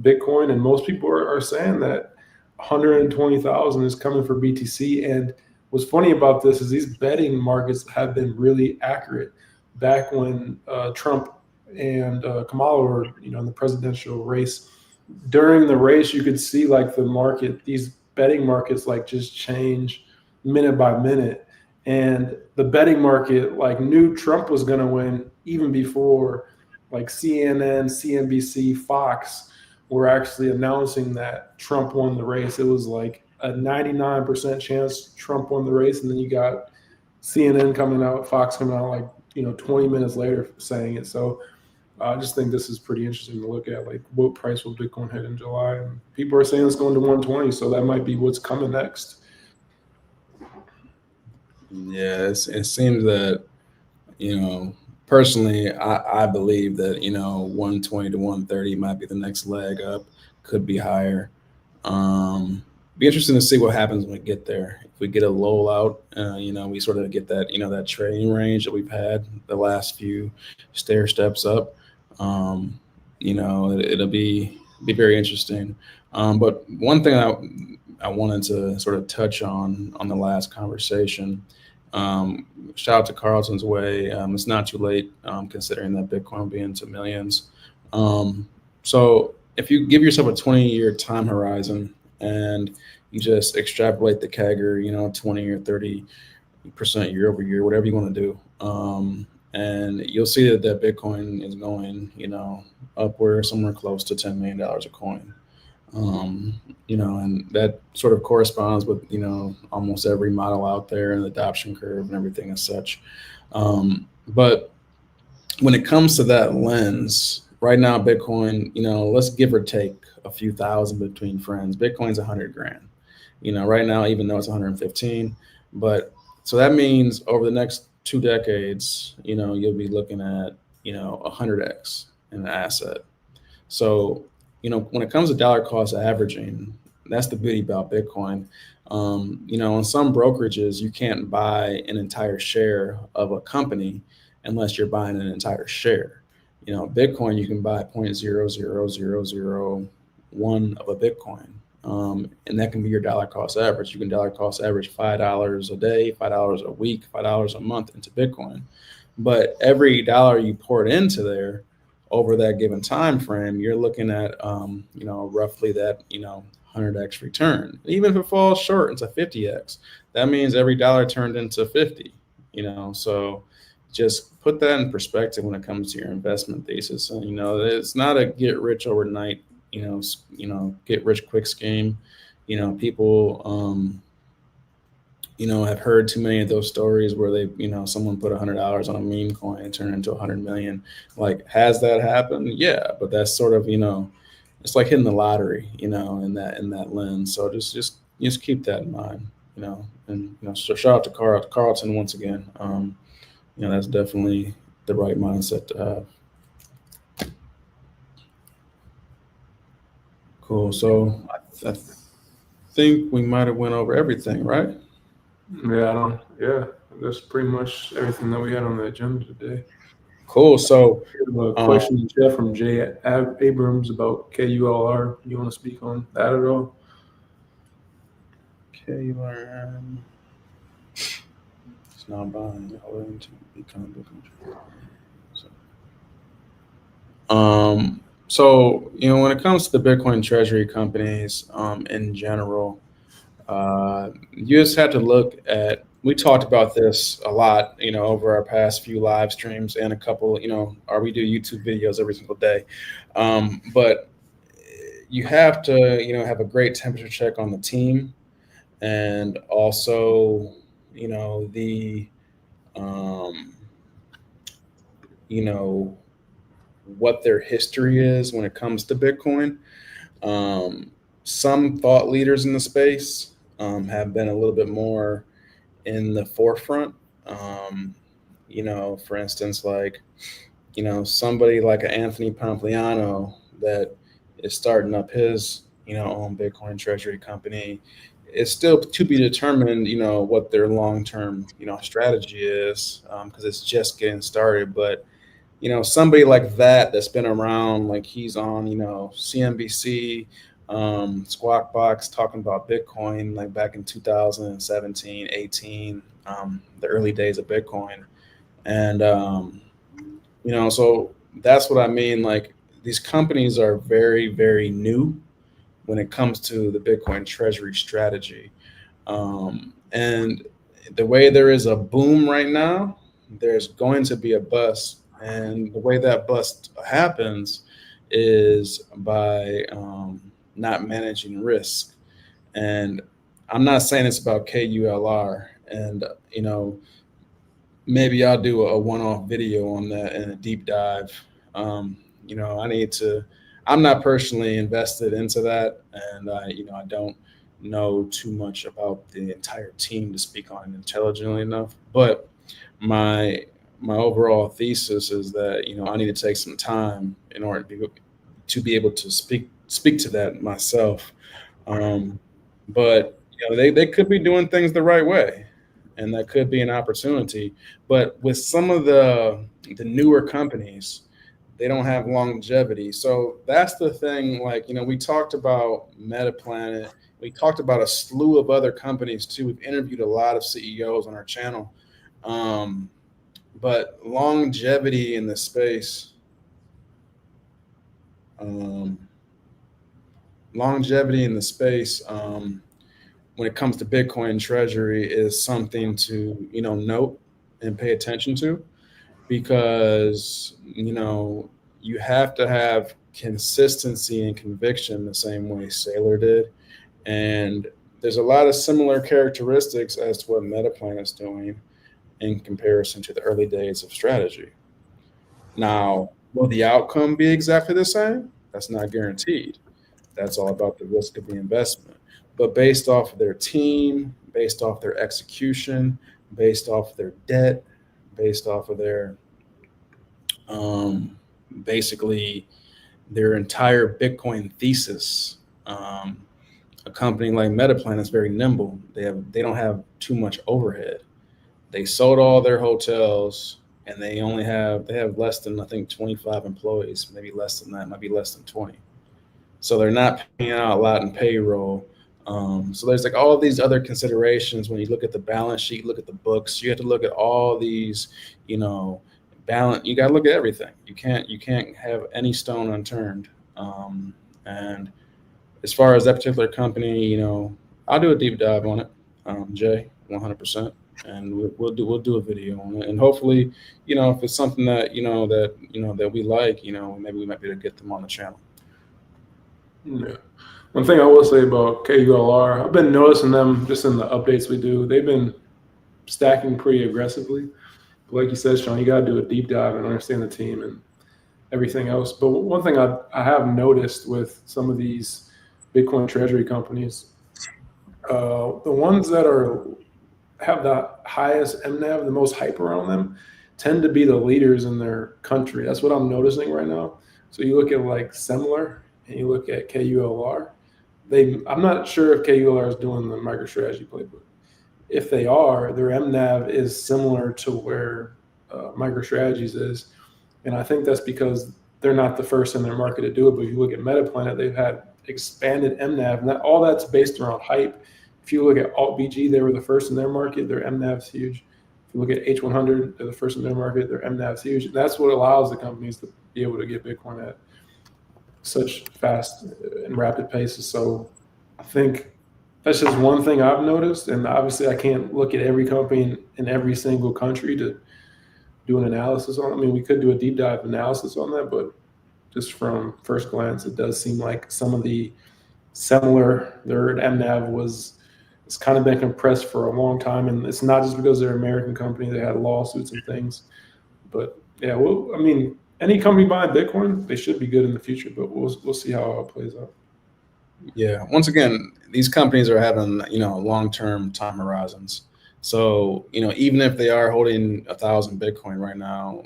Bitcoin. And most people are saying that 120,000 is coming for BTC. And what's funny about this is these betting markets have been really accurate. Back when Trump and Kamala were, in the presidential race, during the race, you could see like the market, these betting markets like just change minute by minute. And the betting market like knew Trump was going to win even before like CNN, CNBC, Fox were actually announcing that Trump won the race. It was like a 99% chance Trump won the race. And then you got CNN coming out, Fox coming out like, 20 minutes later saying it. So I just think this is pretty interesting to look at, like what price will Bitcoin hit in July? And people are saying it's going to 120. So that might be what's coming next. Yeah, it seems that, personally, I believe that, 120 to 130 might be the next leg up, could be higher. Be interesting to see what happens when we get there. If we get a lull out, we sort of get that, that trading range that we've had the last few stair steps up. It'll be very interesting. But one thing I wanted to sort of touch on the last conversation. Shout out to Carlton's Way. It's not too late, considering that Bitcoin will be into millions. So if you give yourself a 20-year time horizon and you just extrapolate the CAGR, 20 or 30% year over year, whatever you want to do, and you'll see that Bitcoin is going, upward somewhere close to $10 million a coin. And that sort of corresponds with, almost every model out there and the adoption curve and everything as such. But when it comes to that lens, right now, Bitcoin, let's give or take a few thousand between friends. Bitcoin's $100,000, right now, even though it's 115. But so that means over the next 2 decades, you'll be looking at, 100x in an asset. So, when it comes to dollar cost averaging, that's the beauty about Bitcoin. In some brokerages, you can't buy an entire share of a company unless you're buying an entire share. Bitcoin, you can buy 0.00001 of a Bitcoin. And that can be your dollar cost average. You can dollar cost average $5 a day, $5 a week, $5 a month into Bitcoin. But every dollar you pour it into there over that given time frame, you're looking at roughly that 100x return. Even if it falls short into 50x, that means every dollar turned into 50. So just put that in perspective when it comes to your investment thesis. And it's not a get rich overnight get rich quick scheme. People have heard too many of those stories where they someone put $100 on a meme coin and turned into 100 million. Like, has that happened? Yeah, but that's sort of it's like hitting the lottery, in that lens. So just keep that in mind, and so shout out to Carlton once again. That's definitely the right mindset to have. Cool. So I think we might have went over everything, right? Yeah, that's pretty much everything that we had on the agenda today. Cool. So a question in chat from Jay Abrams about KULR. You want to speak on that at all? KULR. It's not buying holding to become a control. So when it comes to the Bitcoin treasury companies in general, you just have to look at. We talked about this a lot, over our past few live streams and a couple, we do YouTube videos every single day. But you have to, have a great temperature check on the team, and also, the, what their history is when it comes to Bitcoin. Some thought leaders in the space have been a little bit more in the forefront. For instance, like, somebody like an Anthony Pompliano that is starting up his, own Bitcoin treasury company. It's still to be determined, what their long-term, strategy is, because it's just getting started. But, somebody like that's been around, like he's on, CNBC, Squawk Box talking about Bitcoin, like back in 2017, 18, the early days of Bitcoin. And, so that's what I mean. Like, these companies are very, very new when it comes to the Bitcoin treasury strategy. And the way there is a boom right now, there's going to be a bust. And the way that bust happens is by not managing risk. And I'm not saying it's about KULR. And, maybe I'll do a one-off video on that and a deep dive. I'm not personally invested into that. And, I don't know too much about the entire team to speak on it intelligently enough. But my overall thesis is that, I need to take some time in order to be able to speak to that myself. But they could be doing things the right way, and that could be an opportunity. But with some of the newer companies, they don't have longevity. So that's the thing. Like, we talked about MetaPlanet. We talked about a slew of other companies too. We've interviewed a lot of CEOs on our channel. But longevity in the space, when it comes to Bitcoin treasury, is something to, note and pay attention to, because, you have to have consistency and conviction the same way Saylor did. And there's a lot of similar characteristics as to what MetaPlanet's doing in comparison to the early days of strategy. Now, will the outcome be exactly the same? That's not guaranteed. That's all about the risk of the investment. But based off of their team, based off their execution, based off their debt, based off of their basically their entire Bitcoin thesis. A company like Metaplan is very nimble. They don't have too much overhead. They sold all their hotels, and they have less than, I think, 25 employees, maybe less than that, might be less than 20. So they're not paying out a lot in payroll. So there's like all these other considerations when you look at the balance sheet, look at the books. You have to look at all these, balance. You got to look at everything. You can't have any stone unturned. And as far as that particular company, I'll do a deep dive on it, Jay, 100%, and we'll do a video on it, and hopefully, if it's something that that we like, maybe we might be able to get them on the channel. Yeah. One thing I will say about KULR, I've been noticing them just in the updates we do. They've been stacking pretty aggressively. But like you said, Sean, you got to do a deep dive and understand the team and everything else. But one thing I have noticed with some of these Bitcoin treasury companies, the ones that have the highest MNAV, the most hype around them, tend to be the leaders in their country. That's what I'm noticing right now. So you look at like saylor and you look at KULR. I'm not sure if KULR is doing the MicroStrategy playbook. If they are, their MNAV is similar to where MicroStrategy's is. And I think that's because they're not the first in their market to do it. But if you look at Metaplanet, they've had expanded MNAV, and all that's based around hype. If you look at AltBG, they were the first in their market. Their MNAV's huge. If you look at H100, they're the first in their market. Their MNAV's huge. And that's what allows the companies to be able to get Bitcoin at such fast and rapid paces. So I think that's just one thing I've noticed. And obviously, I can't look at every company in every single country to do an analysis on. I mean, we could do a deep dive analysis on that, but just from first glance, it does seem like some of the similar, their MNAV it's kind of been compressed for a long time. And it's not just because they're an American company, they had lawsuits and things. But yeah, well, I mean, any company buying Bitcoin, they should be good in the future, but we'll see how it plays out. Yeah. Once again, these companies are having, long-term time horizons. So, even if they are holding 1,000 Bitcoin right now,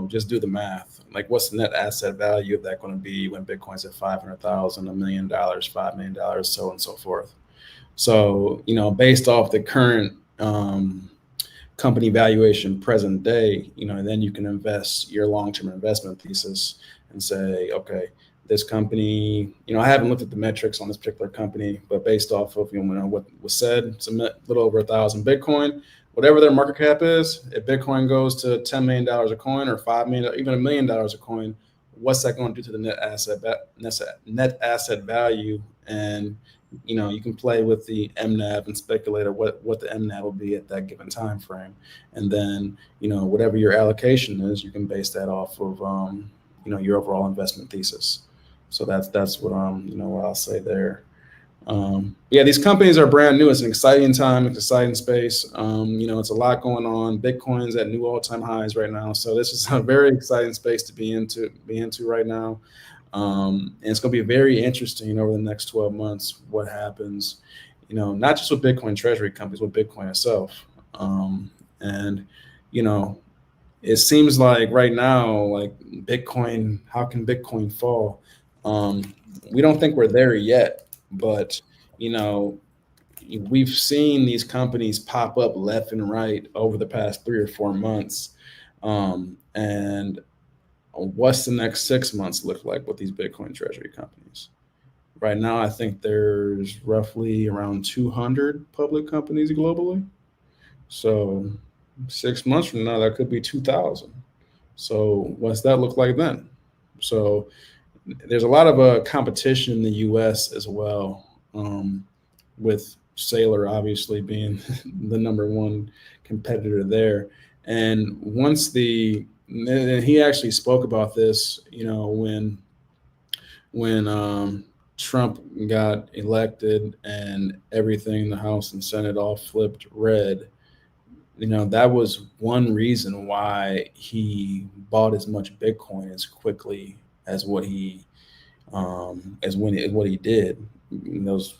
just do the math. Like, what's the net asset value of that going to be when Bitcoin's at 500,000, $1 million, $5 million, so on and so forth. So, based off the current company valuation present day, and then you can invest your long-term investment thesis and say, okay, this company, I haven't looked at the metrics on this particular company, but based off of what was said, it's a little over 1,000 Bitcoin. Whatever their market cap is, if Bitcoin goes to $10 million a coin or $5 million, even $1 million a coin, what's that going to do to the net asset value? And you can play with the MNAV and speculate on what the MNAV will be at that given time frame, and then whatever your allocation is, you can base that off of your overall investment thesis. So that's what what I'll say there. Yeah, these companies are brand new. It's an exciting time, it's an exciting space. It's a lot going on. Bitcoin's at new all-time highs right now. So this is a very exciting space to be into right now. And it's going to be very interesting over the next 12 months what happens, not just with Bitcoin treasury companies, with Bitcoin itself. And it seems like right now, like Bitcoin, how can Bitcoin fall? We don't think we're there yet, but we've seen these companies pop up left and right over the past 3 or 4 months. And what's the next 6 months look like with these Bitcoin treasury companies? Right now, I think there's roughly around 200 public companies globally. So 6 months from now, that could be 2,000. So what's that look like then? So there's a lot of competition in the U.S. as well, with saylor obviously being the number one competitor there. And once he actually spoke about this, when Trump got elected and everything in the House and Senate all flipped red, that was one reason why he bought as much Bitcoin as quickly as what he did. Those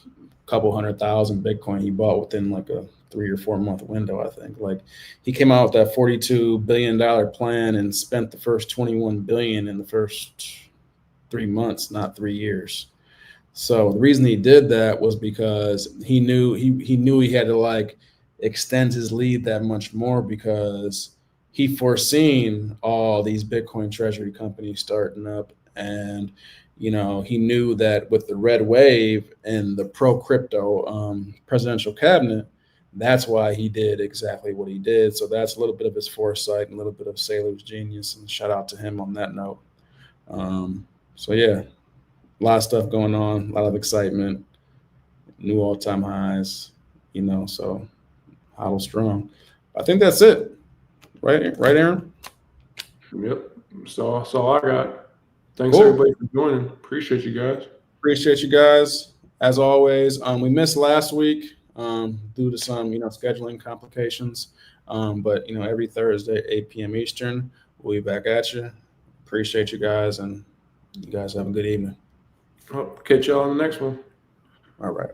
couple 100,000 Bitcoin he bought within like a 3 or 4 month window, I think. Like he came out with that $42 billion plan and spent the first 21 billion in the first 3 months, not 3 years. So the reason he did that was because he knew he had to like extend his lead that much more, because he foreseen all these Bitcoin treasury companies starting up. And he knew that with the red wave and the pro crypto presidential cabinet, that's why he did exactly what he did. So that's a little bit of his foresight and a little bit of Saylor's genius, and shout out to him on that note. So yeah, a lot of stuff going on, a lot of excitement, new all-time highs, so hodl strong. I think that's it. Right, Aaron? Yep. So that's all I got. Thanks Cool. everybody for joining. Appreciate you guys. Appreciate you guys. As always, we missed last week due to some, scheduling complications. But, every Thursday, 8 p.m. Eastern, we'll be back at you. Appreciate you guys, and you guys have a good evening. I'll catch y'all on the next one. All right.